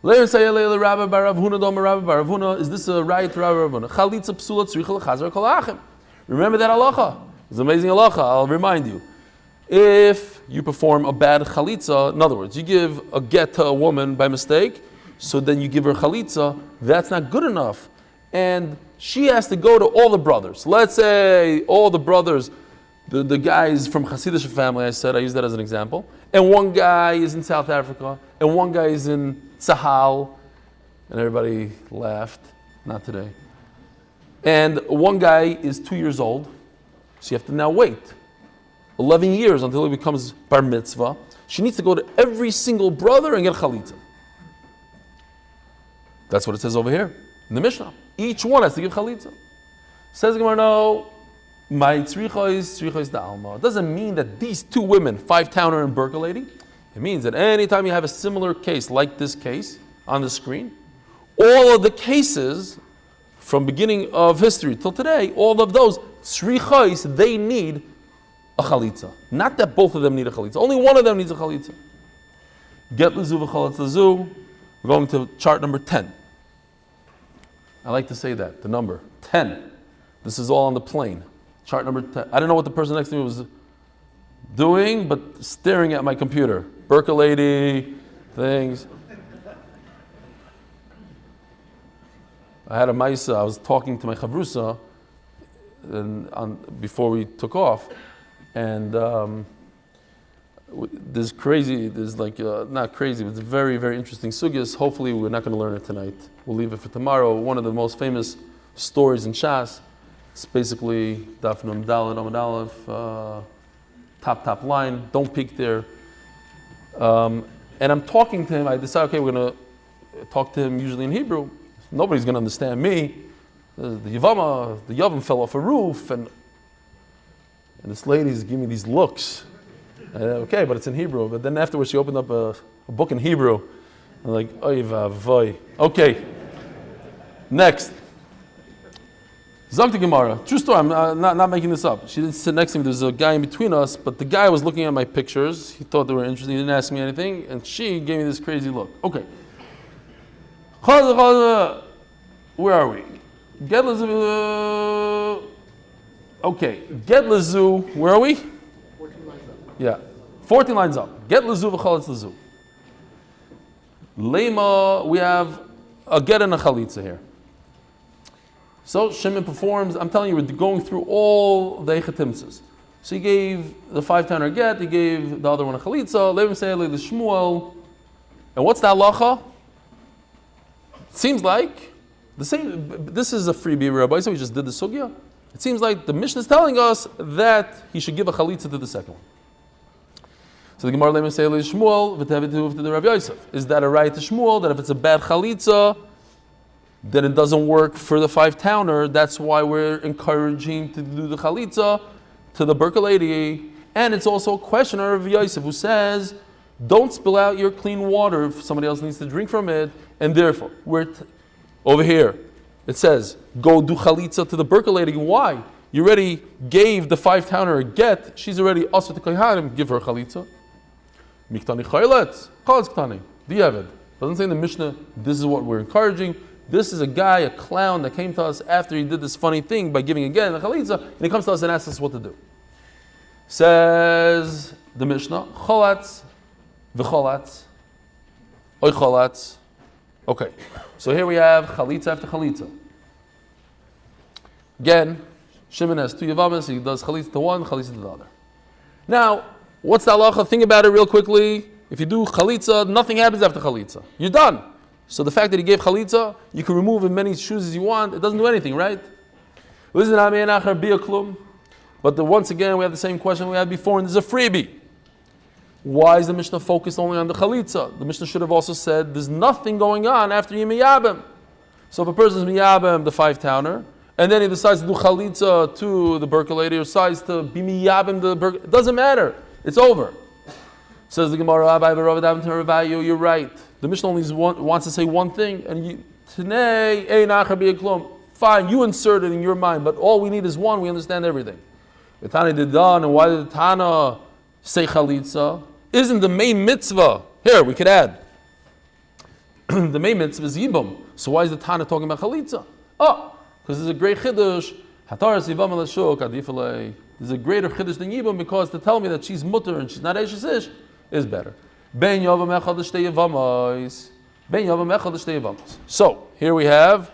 Is this a right to Rabbi Ravuna? Chalitza psula tzricha lechazar kol achim. Remember that halacha. It's an amazing halacha. I'll remind you. If you perform a bad chalitza, in other words, you give a get to a woman by mistake, so then you give her chalitza, that's not good enough. And she has to go to all the brothers. Let's say all the brothers, the guys from Hasidic family, I use that as an example, and one guy is in South Africa, and one guy is in Sahal, and everybody laughed, not today. And one guy is 2 years old, so you have to now wait 11 years until he becomes bar mitzvah. She needs to go to every single brother and get chalitza. That's what it says over here in the Mishnah. Each one has to give chalitza. Says the Gemara, no, my tzricha is the alma. It doesn't mean that these two women, 5-towner and Berka lady, it means that anytime you have a similar case like this case on the screen, all of the cases from beginning of history till today, all of those tzrichos, they need a chalitza. Not that both of them need a chalitza. Only one of them needs a chalitza. Get lezu v'chalatz lezu. We're going to chart number 10. I like to say that, the number 10. This is all on the plane. Chart number 10. I don't know what the person next to me was doing, but staring at my computer. Berka lady, things. I had a maisa. I was talking to my chavrusa before we took off, and not crazy, but it's very, very interesting sugyas. Hopefully we're not going to learn it tonight. We'll leave it for tomorrow. One of the most famous stories in Shas. It's basically Daf Nun Daled Amud Aleph, top line. Don't peek there. And I'm talking to him. I decide, okay, we're going to talk to him usually in Hebrew. Nobody's going to understand me. The Yavam fell off a roof, and this lady's giving me these looks. Okay, but it's in Hebrew. But then afterwards, she opened up a book in Hebrew. I'm like, oy vavoy. Okay, next. Zogti Gemara. True story, I'm not making this up. She didn't sit next to me. There's a guy in between us, but the guy was looking at my pictures. He thought they were interesting. He didn't ask me anything, and she gave me this crazy look. Okay. Where are we? Get lezu. Okay, get lezu. Where are we? 14 lines up. Yeah, 14 lines up. Get lezu v'chalatz lezu. Lema, we have a get and a chalitza here. So Shimon performs. I'm telling you, we're going through all the echetimtzas. So he gave the 5-towner get. He gave the other one a chalitza. Lema say the Shmuel. And what's the halacha? Seems like the same. This is a freebie, Rabbi. So we just did the sugya. It seems like the Mishnah is telling us that he should give a chalitza to the second one. So the Gemara Lema say Shmuel v'tevitu to the Rabbi Yosef. Is that a right to Shmuel that if it's a bad chalitza, then it doesn't work for the 5-towner? That's why we're encouraging to do the chalitza to the Berka lady. And it's also a question of Rabbi Yosef who says, don't spill out your clean water if somebody else needs to drink from it. And therefore, over here, it says, go do chalitza to the Berka lady. Why? You already gave the 5-towner a get. She's already also to kohanim. Give her chalitza. Miktani chaylet. Call ktani. Diavad. Doesn't say in the Mishnah, this is what we're encouraging. This is a guy, a clown that came to us after he did this funny thing by giving a get and a chalitza, and he comes to us and asks us what to do. Says the Mishnah, cholatz v'cholatz. Oy cholatz. Okay, so here we have chalitza after chalitza. Again, Shimon has 2 Yevamos, he does chalitza to one, chalitza to the other. Now, what's the halacha? Think about it real quickly. If you do chalitza, nothing happens after chalitza. You're done. So the fact that he gave chalitza, you can remove as many shoes as you want, it doesn't do anything, right? But once again, we have the same question we had before, and there's a freebie. Why is the Mishnah focused only on the chalitza? The Mishnah should have also said there's nothing going on after you miyabim. So if a person is miyabim, the 5-towner, and then he decides to do chalitza to the Berka lady, or decides to be miyabim the Berka, it doesn't matter. It's over. Says the Gemara, you're right. The Mishnah only wants to say one thing, and today, Fine, you insert it in your mind, but all we need is one. We understand everything. The Tana did done, and why did the Tana say chalitza? Isn't the main mitzvah here? We could add the main mitzvah is yibum. So why is the Tana talking about chalitza? Oh, because there's a great chiddush. Hataras yivam alashuk adifalei. There's a greater chiddush than yibum because to tell me that she's mutter and she's not eshes ish is better. Ben yavam echad shtei yavamos. Ben yavam echad shtei yavamos. So here we have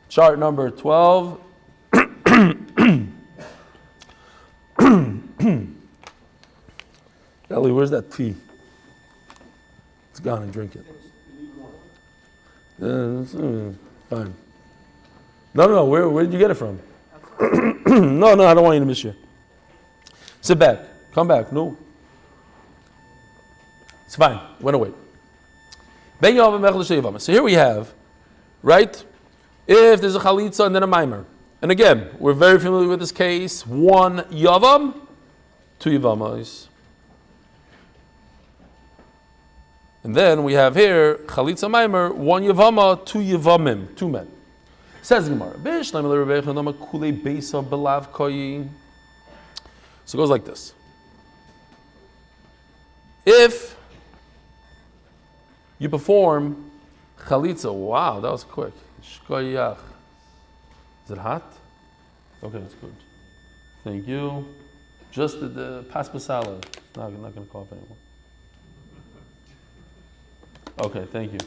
chart number 12. Ellie, where's that tea? It's gone and drink it. Fine. No. Where did you get it from? No, I don't want you to miss you. Sit back. Come back. No. It's fine. Went away. So here we have, right? If there's a chalitza and then a mimer. And again, we're very familiar with this case. 1 yavam, 2 yavamos. And then we have here, chalitza mimer, 1 yavama, 2 yavamim, 2 men. Says the Gemara. So it goes like this. If you perform chalitza, wow, that was quick. Shkoyach. Is it hot? Okay, it's good. Thank you. Just the pasta salad. No, I'm not going to cough anymore. Okay, thank you.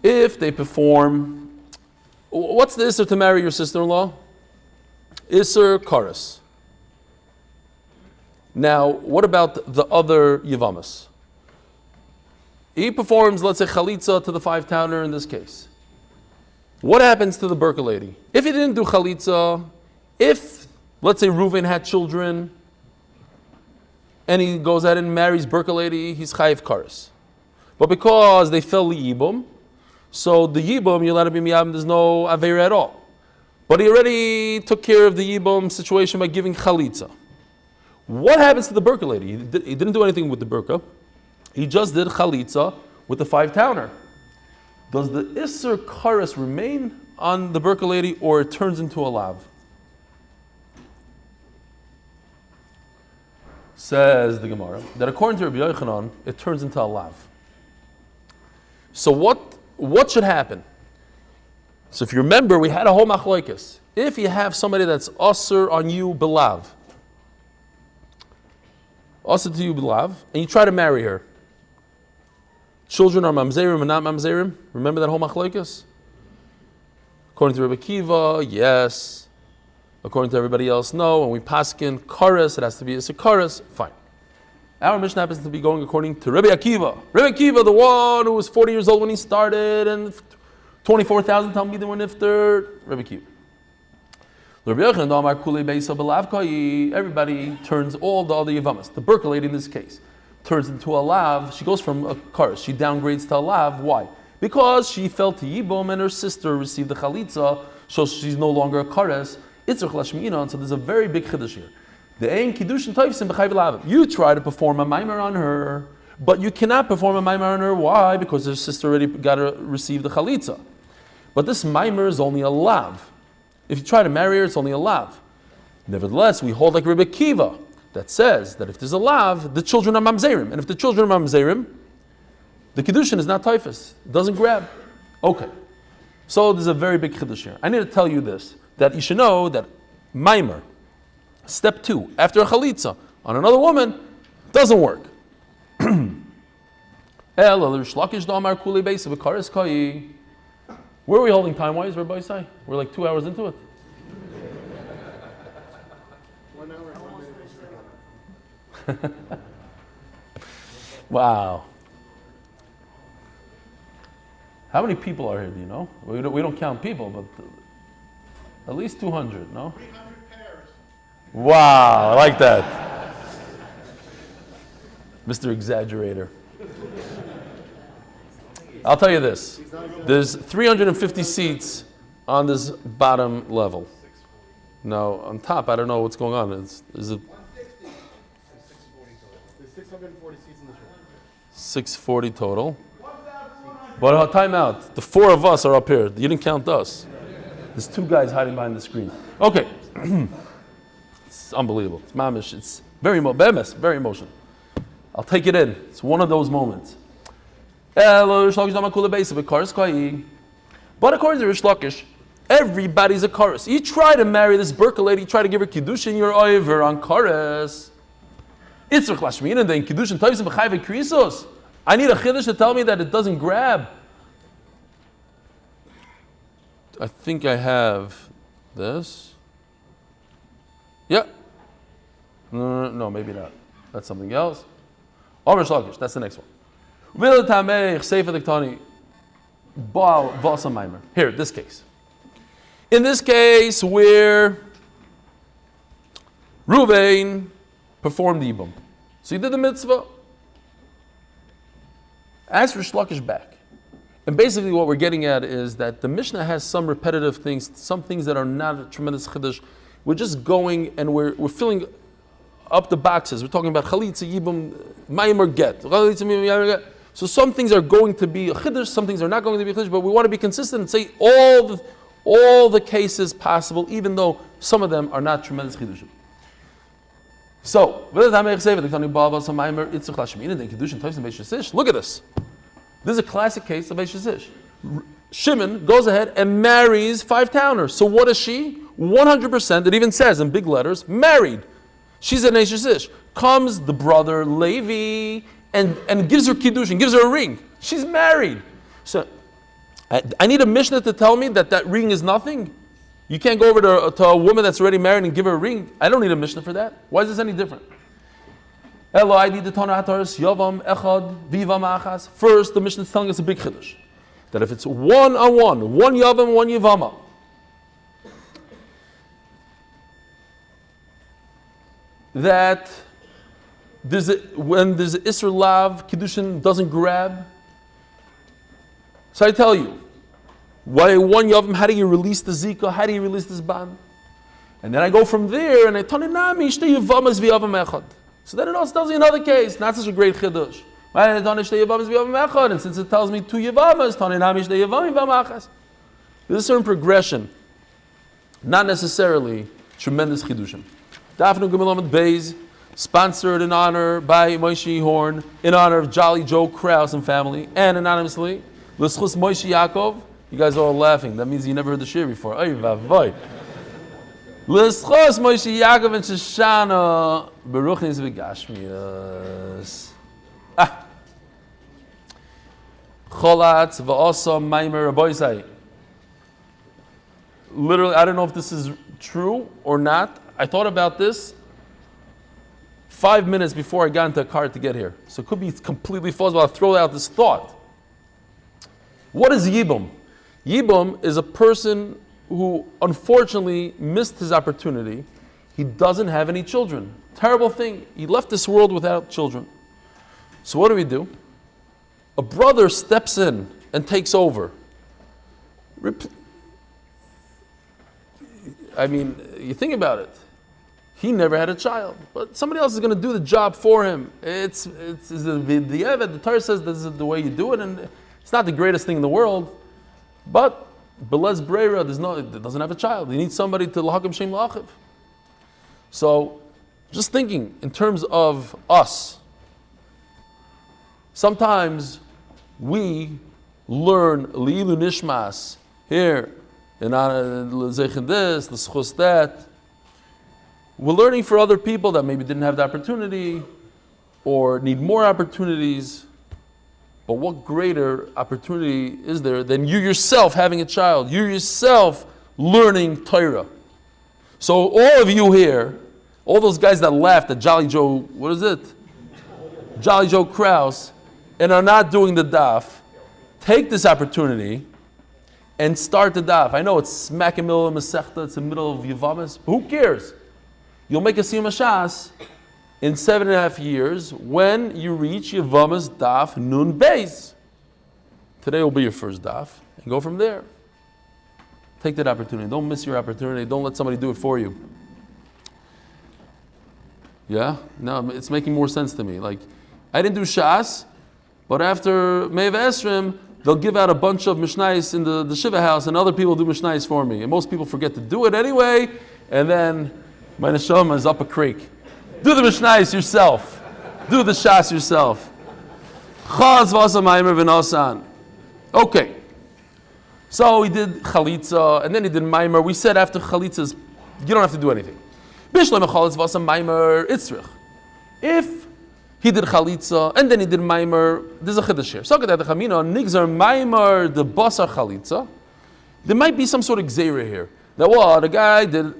If they perform, what's the Isser to marry your sister-in-law? Isser Karas. Now, what about the other Yevamas? He performs, let's say, chalitza to the 5-towner in this case. What happens to the Berka lady? If he didn't do chalitza, if, let's say, Reuven had children, and he goes out and marries Berka lady, he's chayiv kares. But because they fell yibum, so the yibum, you're allowed to be miyam, there's no aveira at all. But he already took care of the yibum situation by giving chalitza. What happens to the Berka lady? He didn't do anything with the Berka. He just did chalitza with the 5-towner. Does the Isser Kares remain on the Berka lady or it turns into a lav? Says the Gemara that according to Rabbi Yochanan, it turns into a lav. So what should happen? So if you remember, we had a whole machlokes. If you have somebody that's usher on you belav, usher to you belav, and you try to marry her, children are mamzerim and not mamzerim. Remember that whole machlokes? According to Rebbe Kiva, yes. According to everybody else, no. And we paskin kares, it has to be a kares. Fine. Our Mishnah happens to be going according to Rebbe Akiva. Rebbe Akiva, the one who was 40 years old when he started, and 24,000 Talmidim were nifter. Rebbe Akiva. Everybody turns, all the other Yevamas, the Berka lady in this case, turns into a lav. She goes from a kares, she downgrades to a lav. Why? Because she fell to Yibum and her sister received the chalitza, so she's no longer a kares. So there's a very big chiddush here. You try to perform a mimer on her, but you cannot perform a mimer on her. Why? Because her sister already got to receive the chalitza. But this mimer is only a lav. If you try to marry her, it's only a lav. Nevertheless, we hold like Rebbe Kiva that says that if there's a lav, the children are mamzerim. And if the children are mamzerim, the kiddushin is not typhus. It doesn't grab. Okay. So there's a very big chiddush here. I need to tell you this, that you should know that mimer, step 2, after a chalitza on another woman, doesn't work. Where are we holding time-wise, Rabbi Isai? We're like 2 hours into it. 1 hour and 1 minute. Wow. How many people are here, do you know? We don't count people, but at least 200, no? 300 pairs. Wow, I like that. Mr. Exaggerator. I'll tell you this. There's 350 seats on this bottom level. No, on top, I don't know what's going on. Is it 160. There's 640 total. There's 640 seats in the church. 640 total? 1,100. But time out. The four of us are up here. You didn't count us. There's two guys hiding behind the screen. Okay. It's unbelievable. It's mamish. It's very very emotional. I'll take it in. It's one of those moments. But according to Rish Lakish, everybody's a chorus. You try to marry this Berka lady, you try to give her kiddushin, you're over on chorus. It's a Lashmin and then kiddushin toivsim b'chayve krisos. I need a chiddush to tell me that it doesn't grab. I think I have this. Yeah. No, maybe not. That's something else. Omer Shlakish, that's the next one. Here, this case. In this case, where Ruvain performed the Yibum. So he did the mitzvah. Ask Rish Lakish back. And basically what we're getting at is that the Mishnah has some repetitive things, some things that are not a tremendous chiddush. We're just going and we're filling up the boxes. We're talking about chalitza, yibum, mayim or get. So some things are going to be a chiddush, some things are not going to be a chiddush, but we want to be consistent and say all the cases possible, even though some of them are not tremendous chiddushim. So, look at this. This is a classic case of Eishesish. Shimon goes ahead and marries 5 towners. So what is she? 100%, it even says in big letters, married. She's an Eishesish. Comes the brother Levi and gives her kiddushin, gives her a ring. She's married. So I need a Mishnah to tell me that ring is nothing. You can't go over to a woman that's already married and give her a ring. I don't need a Mishnah for that. Why is this any different? First, the Mishnah is telling us a big chiddush. That if it's one-on-one, one Yavam, one Yevama, that when there's Isser Lav, Kiddushin doesn't grab. So I tell you, why one Yavam, how do you release the Zika? How do you release this Ban? And then I go from there and I tell Nami, Shte Yevamas v'Yavam Echad. So then it also tells you another case, not such a great chiddush. And since it tells me 2 Yevamas, there's a certain progression, not necessarily tremendous chidushim. Dafnu Gemilamed Beis, sponsored in honor by Moshe Horn, in honor of Jolly Joe Krause and family, and anonymously, L'schus Moshe Yaakov. You guys are all laughing. That means you never heard the shir before. Oy vavoy. L'schos Moshe Yaakov and Shoshana Beruchnis v'Gashmias. Cholatz v'Osa Maimer Aboisai. Literally, I don't know if this is true or not. I thought about this 5 minutes before I got into a car to get here. So it could be completely false, but I'll throw out this thought. What is Yibum? Yibum is a person who unfortunately missed his opportunity. He doesn't have any children. Terrible thing. He left this world without children. So what do? A brother steps in and takes over. I mean, you think about it. He never had a child, but somebody else is going to do the job for him. It's the Torah says this is the way you do it, and it's not the greatest thing in the world, but Belez Breira it doesn't have a child. He needs somebody to lahakim shem lachiv. So, just thinking in terms of us, sometimes we learn li'ilu nishmas here, and l'zeichen this, l'schus that. We're learning for other people that maybe didn't have the opportunity or need more opportunities. But what greater opportunity is there than you yourself having a child, you yourself learning Torah? So all of you here, all those guys that laughed at Jolly Joe, what is it? Jolly Joe Krause, and are not doing the daf, take this opportunity and start the daf. I know it's smack in the middle of Masechta, it's in the middle of Yevamos, but who cares? You'll make a Siyum HaShas in 7.5 years when you reach Yevamos Daf Nun Beis. Today will be your first daf, and go from there. Take that opportunity. Don't miss your opportunity. Don't let somebody do it for you. Yeah? No, it's making more sense to me. Like, I didn't do Shas, but after Me'ev Esrim, they'll give out a bunch of mishnayos in the Shiva house, and other people do mishnayos for me. And most people forget to do it anyway, and then my neshama is up a creek. Do the mishnayos yourself. Do the shas yourself. Chaz v'asa maimer v'nosan. Okay. So he did chalitza, and then he did maimer. We said after chalitzas, you don't have to do anything. Bishlam chalitz v'asa maimer itzrich. If he did chalitza, and then he did maimer, there's a chiddush here. So that the chamina nigzar maimer the basar chalitza. There might be some sort of gzeira here. That the guy did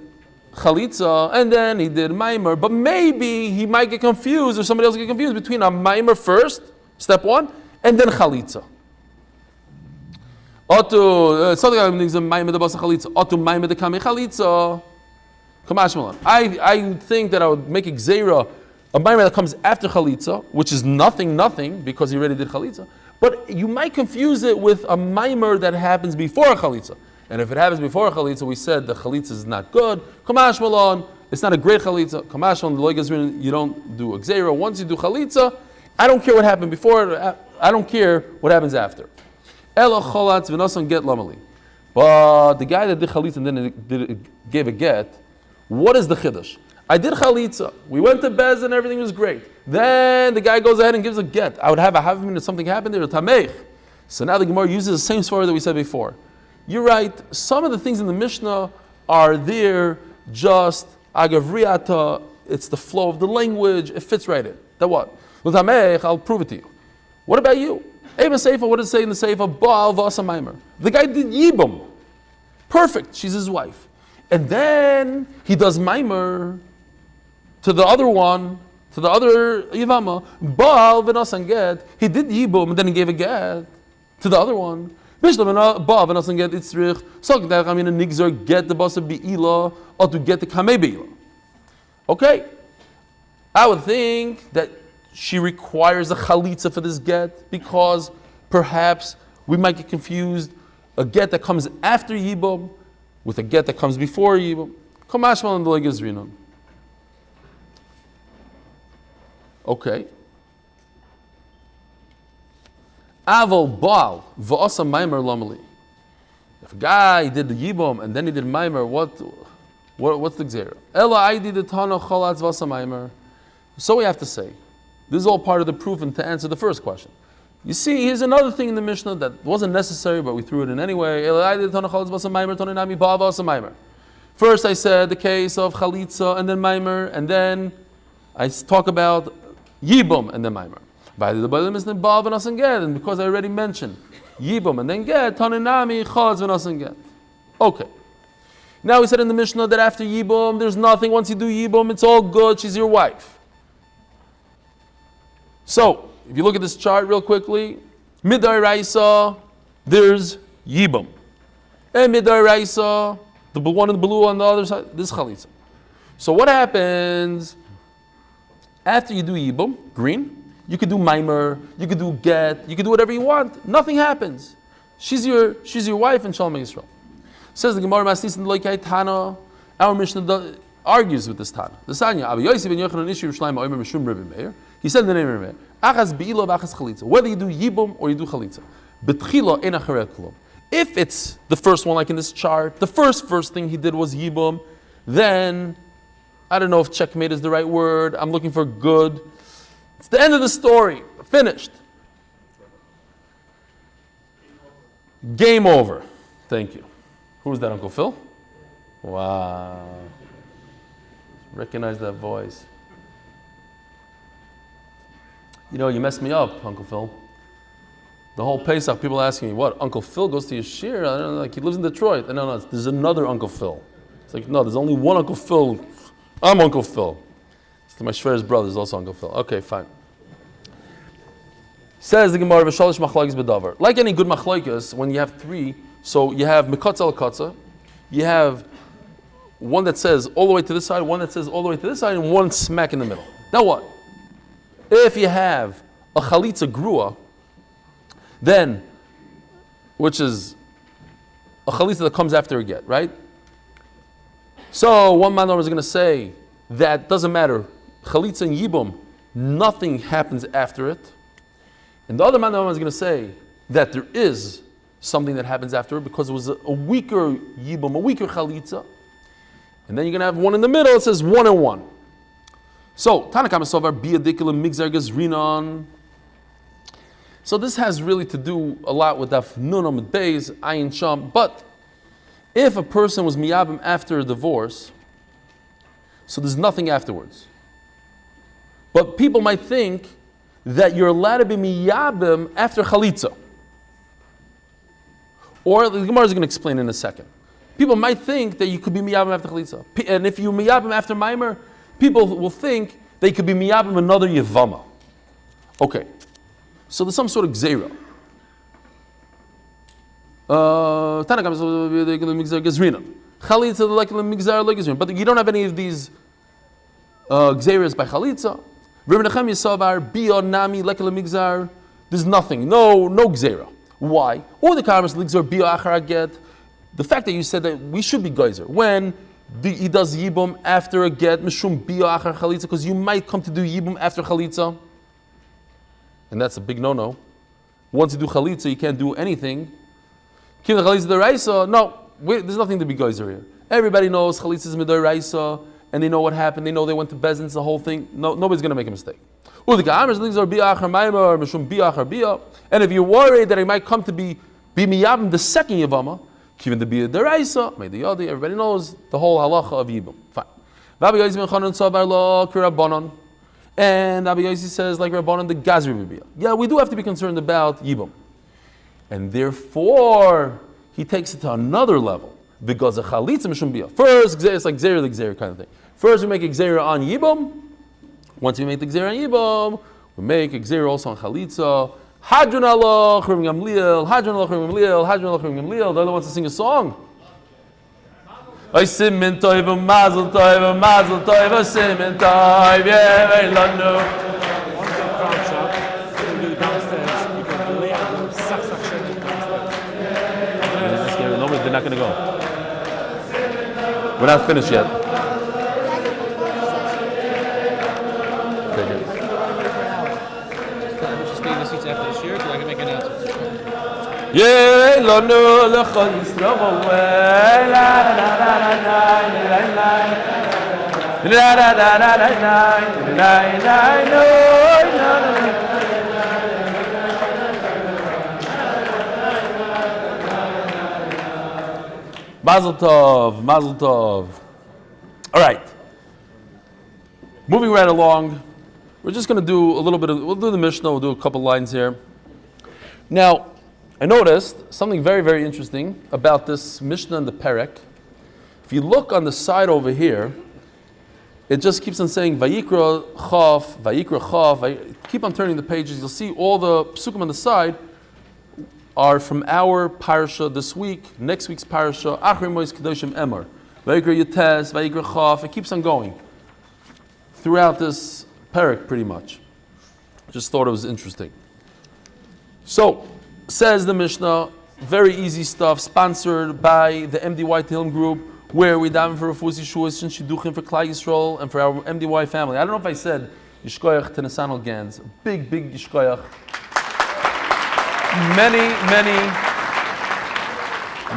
chalitza, and then he did maimer, but maybe he might get confused, or somebody else get confused between a maimer first, step one, and then chalitza. I think that I would make a gzeira, a maimer that comes after chalitza, which is nothing, because he already did chalitza. But you might confuse it with a maimer that happens before a chalitza. And if it happens before a chalitza, we said the chalitza is not good. Kamash malon, it's not a great chalitza. Kamash malon, you don't do a gzeira. Once you do chalitza, I don't care what happened before. I don't care what happens after. Ela cholatz v'nosan get lamali. But the guy that did chalitza and then gave a get, what is the chiddush? I did chalitza. We went to Bez and everything was great. Then the guy goes ahead and gives a get. I would have a half minute something happened there, tameich. So now the Gemara uses the same story that we said before. You're right, some of the things in the Mishnah are there just agavriyata, it's the flow of the language, it fits right in. Then what? I'll prove it to you. What about you? Eva Seifa, what does it say in the Seifa? Baal v'asa maimer. The guy did yibum. Perfect, she's his wife. And then he does maimer to the other one, to the other Yevama. Baal v'nasan get. He did yibum and then he gave a get to the other one. Get the basa be'ila or to get the kamei be'ila. Okay, I would think that she requires a chalitza for this get because perhaps we might get confused a get that comes after yibum with a get that comes before yibum. Okay. Aval Baal v'asa maimer lamali. If a guy did the yibum and then he did maimer, what's the gzeira? Ela aidi the tana cholatz v'asa maimer. So we have to say, this is all part of the proof and to answer the first question. You see, here's another thing in the Mishnah that wasn't necessary, but we threw it in anyway. Ela aidi the tana cholatz v'asa maimer tana nami baal v'asa maimer. First, I said the case of chalitza and then maimer, and then I talk about yibum and then maimer. And because I already mentioned yibum and then get, tanenami chaz v'nasan get. Okay. Now we said in the Mishnah that after yibum, there's nothing. Once you do yibum, it's all good. She's your wife. So, if you look at this chart real quickly, midai raisa, there's yibum. And midai raisa, the one in the blue on the other side, this chalitza. So what happens after you do yibum, green? You could do maimer, you could do get, you could do whatever you want. Nothing happens. She's your wife and Shalom Yisrael. Says the Gemara Masnis in Loikai Tana. Our Mishnah argues with this Tana. The Sanya Abi Yosef ben Yochanan Ishi Yerushalayim Omer Mishum Rebbe Meir. He said in the name of Rebbe Meir, Achas be'ila v'achas chalitza. Whether you do yibum or you do chalitza, betchila ein acharei klum. If it's the first one, like in this chart, the first thing he did was yibum, then I don't know if checkmate is the right word. I'm looking for good. It's the end of the story. Finished. Game over. Thank you. Who's that, Uncle Phil? Wow. Recognize that voice. You know, you messed me up, Uncle Phil. The whole Pesach, people asking me, what, Uncle Phil goes to your shir? I don't know, like he lives in Detroit. No, there's another Uncle Phil. It's like, no, there's only one Uncle Phil. I'm Uncle Phil. My Shver's brother is also Uncle Phil. Okay, fine. Says the Gemara, V'shalish machlokes b'davar. Like any good machlokes, when you have three, so you have mekatza al-katza, you have one that says all the way to this side, one that says all the way to this side, and one smack in the middle. Now what? If you have a chalitza grua, then, which is a chalitza that comes after a get, right? So one man is going to say that doesn't matter. Chalitza and yibum, nothing happens after it. And the other man is going to say that there is something that happens after because it was a weaker yibum, a weaker chalitza. And then you're going to have one in the middle. It says 1 and 1. So, Tanakama Sovar Biyadikil Migzar Gezrinon. So this has really to do a lot with Daf Nun Amud Beis, Ayin Sham. But if a person was miyabim after a divorce, so there's nothing afterwards. But people might think that you're allowed to be miyabim after chalitza. Or the Gemara is going to explain in a second. People might think that you could be miyabim after chalitza. And if you miyabim after maimer, people will think they could be miyabim another yevama. Okay, so there's some sort of gzeira. But you don't have any of these gzeiras by chalitza. There's nothing, no gzeira. Why? Or the karmas ligzar biya achar get. The fact that you said that we should be geyser when he does yibum after a get mishum biya achar chalitza, because you might come to do yibum after chalitza, and that's a big no-no. Once you do chalitza, you can't do anything. Kim the chalitza deraisa? No, there's nothing to be geyser here. Everybody knows chalitza is midaraisa, and they know what happened. They know they went to bezins, the whole thing. No, nobody's going to make a mistake. And if you're worried that he might come to be miyabim the second yavama, even the bia deraisa, made the yadi. Everybody knows the whole halacha of yibum. Fine. And Rabbi Yossi says, like Rabbanon, the gazri bibia. Yeah, we do have to be concerned about yibum, and therefore he takes it to another level because a chalitza mishum bia. First, it's like gzeira the gzeira kind of thing. First, we make a gzeira on yibum. Once we make the gzeira on yibum, we make a gzeira also on chalitza. Hadron Allah, Chrim Gamliel, Hadron Allah, Chrim Gamliel, Hadron Allah, Chrim Gamliel. The other wants to sing a song. I simin toiv, mazel toiv, mazel toiv, I simin toiv, yeah, very lanu. One big crowd shop, we do downstairs, because the layout is such downstairs. They're not going to go. We're not finished yet. Yeah, lo no le khol yisrael la Mazel tov, mazel tov. All right. Moving right along, we're just going to do a little bit we'll do the Mishnah, we'll do a couple lines here. Now, I noticed something very, very interesting about this Mishnah and the Perek. If you look on the side over here, it just keeps on saying Vayikra Chav, Vayikra Chav. Keep on turning the pages. You'll see all the psukim on the side are from our parsha this week, next week's parsha, Achri Mois Kedoshim Emor. Vayikra Yates, Vayikra Chav. It keeps on going throughout this Perek pretty much. Just thought it was interesting. So, says the Mishnah, very easy stuff, sponsored by the MDY Tehillim group, where we daven for Rafus Yeshuas and Shidduchim for Klal Yisrael and for our MDY family. I don't know if I said Yishkoyach Tenesanol Gans, big Yishkoyach.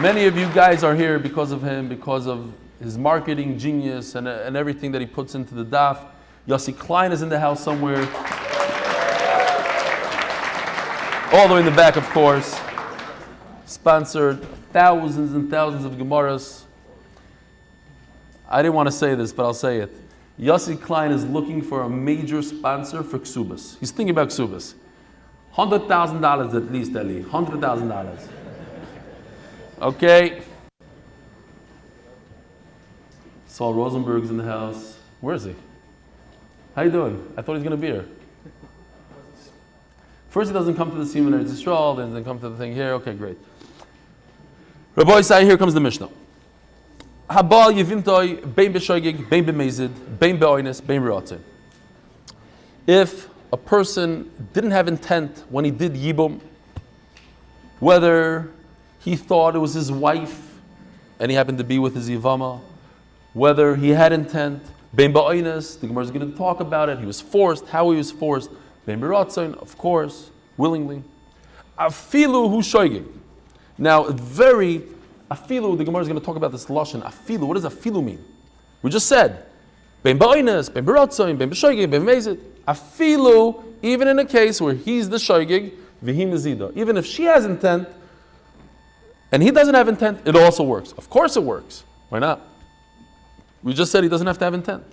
Many of you guys are here because of him, because of his marketing genius and everything that he puts into the daf. Yossi Klein is in the house somewhere. All the way in the back, of course. Sponsored thousands and thousands of Gemaras. I didn't want to say this, but I'll say it. Yossi Klein is looking for a major sponsor for Ksubas. He's thinking about Ksubas. $100,000 at least, Eli. $100,000. Okay. Saul Rosenberg's in the house. Where is he? How you doing? I thought he was going to be here. First he doesn't come to the seminar in Yisrael, then come to the thing here. Okay, great. Rabbi Isai, here comes the Mishnah. Habal yivimtoi bein b'shoigig, bein b'mezid, bein b'oines, bein b'rotzin. If a person didn't have intent when he did yibum, whether he thought it was his wife and he happened to be with his yivama, whether he had intent, bein b'oines, the Gemara is going to talk about it. He was forced, how he was forced. Bein b'rotzin, of course, willingly. Afilu hu shoygig. Now, afilu, the Gemara is going to talk about this lashon. Afilu, what does afilu mean? We just said, ben ba'oines, ben b'ratzoin, ben b'shoygig, ben b'mezid. Afilu, even in a case where he's the shoygig, v'hi mezida. Even if she has intent, and he doesn't have intent, it also works. Of course it works. Why not? We just said he doesn't have to have intent.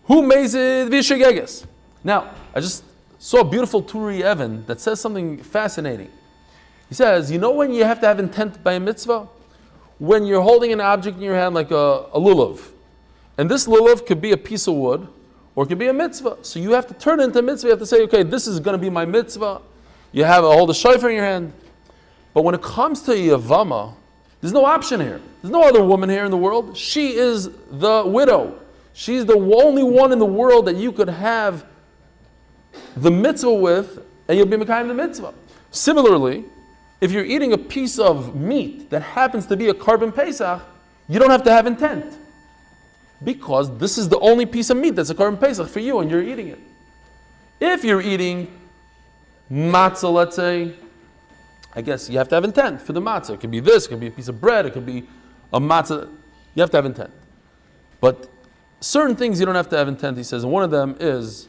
Who mezid v'shogeges? Now, I just saw a beautiful Turi Evan that says something fascinating. He says, you know when you have to have intent by a mitzvah? When you're holding an object in your hand like a lulav. And this lulav could be a piece of wood, or it could be a mitzvah. So you have to turn it into a mitzvah. You have to say, okay, this is going to be my mitzvah. You have a hold a shofar in your hand. But when it comes to Yevama, there's no option here. There's no other woman here in the world. She is the widow. She's the only one in the world that you could have the mitzvah with, and you'll be mekayim the mitzvah. Similarly, if you're eating a piece of meat that happens to be a carbon pesach, you don't have to have intent. Because this is the only piece of meat that's a carbon pesach for you and you're eating it. If you're eating matzah, let's say, I guess you have to have intent for the matzah. It could be this, it could be a piece of bread, it could be a matzah. You have to have intent. But certain things you don't have to have intent, he says, and one of them is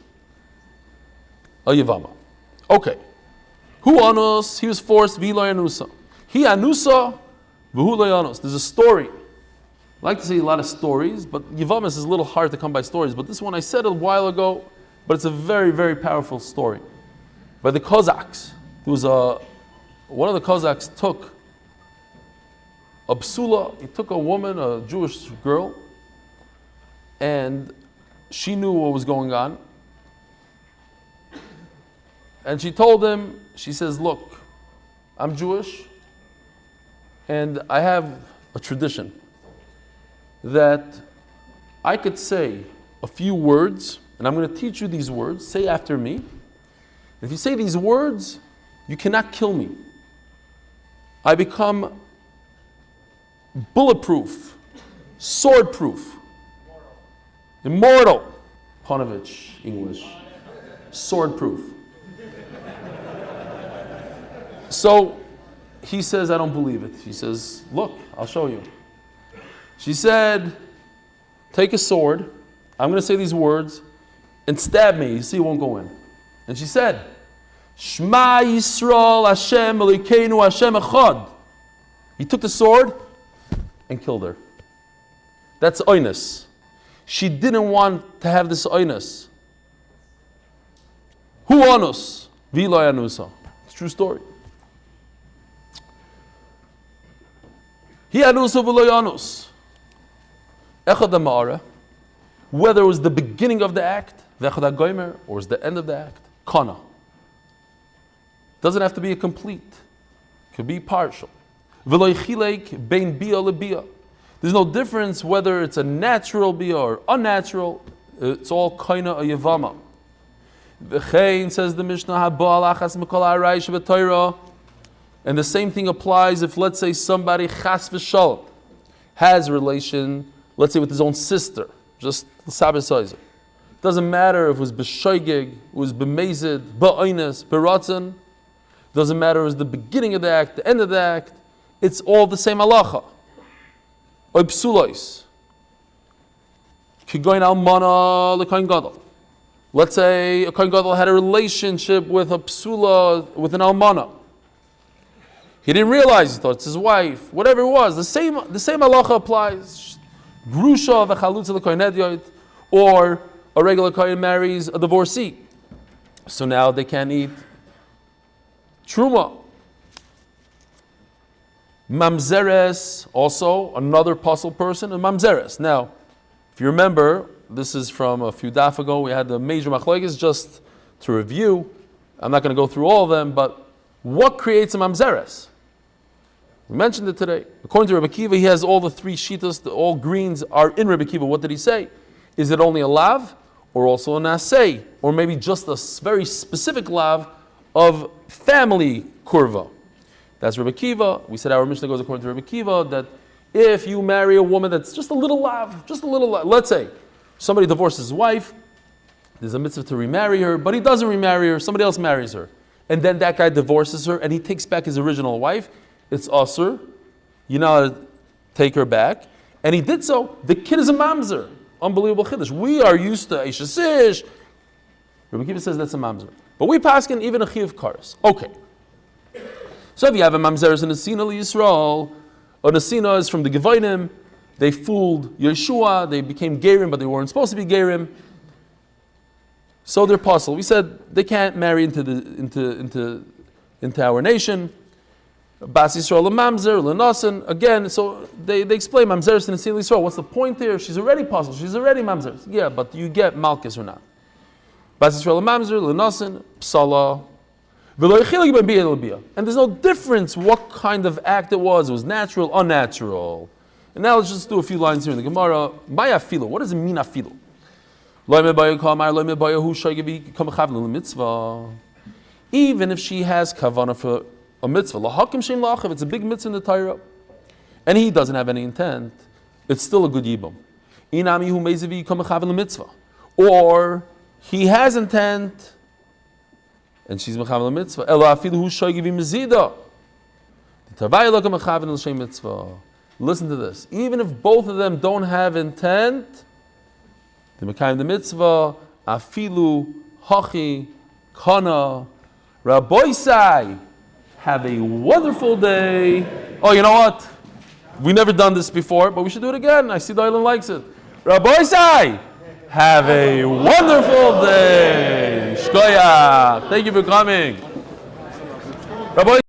a yevama. Okay. Hu anus, he was forced, v'lo anusa. He anusa, v'hu lo anus. There's a story. I like to say a lot of stories, but Yevamis is a little hard to come by stories. But this one I said a while ago, but it's a very, very powerful story. By the Cossacks. There was one of the Cossacks took a psula, he took a woman, a Jewish girl, and she knew what was going on. And she told him, she says, look, I'm Jewish, and I have a tradition that I could say a few words, and I'm going to teach you these words, say after me. If you say these words, you cannot kill me. I become bulletproof, sword-proof, immortal, Panovich, English, sword-proof. So he says, I don't believe it. She says, look, I'll show you. She said, take a sword, I'm going to say these words, and stab me, you see it won't go in. And she said, Shema Yisrael Hashem Elokeinu Hashem Echad. He took the sword and killed her. That's oinus. She didn't want to have this oinus. Hu anus, v'lo anusa. It's a true story. He anusa v'lo anus. Echad ha'ma'ara. Whether it was the beginning of the act, v'echad ha'goymer, or it was the end of the act, kana. Doesn't have to be a complete. It could be partial. V'lo yichilek bein bia lebia. There's no difference whether it's a natural bia or unnatural. It's all kaina a yevama. V'chein, says the Mishnah, haba alachas mikol ha'arayis b'toira. And the same thing applies if, let's say, somebody chas v'shalom has a relation, let's say, with his own sister. Just l'sabesaizer. Doesn't matter if it was b'shoigig, it was b'mezid, b'oines, b'ratzon. Doesn't matter if it was the beginning of the act, the end of the act. It's all the same halacha. Oy psulois. Kigoyin almana l'koyin gadol. Let's say a koyin gadol had a relationship with a psula, with an almana. He didn't realize, he thought it's his wife. Whatever it was, the same halacha applies. Grusha v'chalutza l'koyin hediyot, or a regular koyin marries a divorcee. So now they can't eat truma. Mamzeres, also another puzzle person, and mamzeres. Now, if you remember, this is from a few daf ago, we had the major machlokes. Just to review, I'm not going to go through all of them, but what creates a mamzeres? We mentioned it today. According to Rebbe Kiva, he has all the three shitas, all greens are in Rebbe Kiva. What did he say? Is it only a lav, or also a nasei, or maybe just a very specific lav of family kurva? That's Rebbe Kiva. We said our Mishnah goes according to Rebbe Kiva that if you marry a woman that's just a little lav, let's say somebody divorces his wife, there's a mitzvah to remarry her, but he doesn't remarry her, somebody else marries her. and then that guy divorces her, and he takes back his original wife, it's usur. You know how to take her back. And he did so. The kid is a mamzer. Unbelievable chiddush. We are used to Eishasish. Rabbi Kiva says that's a mamzer. But we paskin even a chiv karas. Okay. So if you have a mamzer and a Nesina Yisrael, a Nesina is from the Gevainim, they fooled Yeshua, they became Gerim, but they weren't supposed to be Gerim. So they're puzzled. We said they can't marry into our nation. Bas Yisrael Mamzer, Lenasan, again, so they explain Mamzer and Nesina Yisrael. What's the point here? She's already puzzled. She's already Mamzer. Yeah, but you get Malchus or not. Bas Yisrael Mamzer, Lenasan, Psala. And there's no difference what kind of act it was. It was natural, unnatural. And now let's just do a few lines here in the Gemara. Maya filu. What does it mean afilu? Even if she has kavanah for a mitzvah, if it's a big mitzvah in the Torah, and he doesn't have any intent, it's still a good yibum. Or he has intent, and she's mechav l'mitzvah. Ela afilu hu shoygiv mezida. T'tavayla k'mechav l'shem mitzvah. Listen to this. Even if both of them don't have intent, the mekayim the mitzvah afilu hachi kana Rabboisai. Have a wonderful day. Oh, you know what? We've never done this before, but we should do it again. I see the island likes it. Rabboisai. Have a wonderful day. Shkoyach. Thank you for coming. Rabbi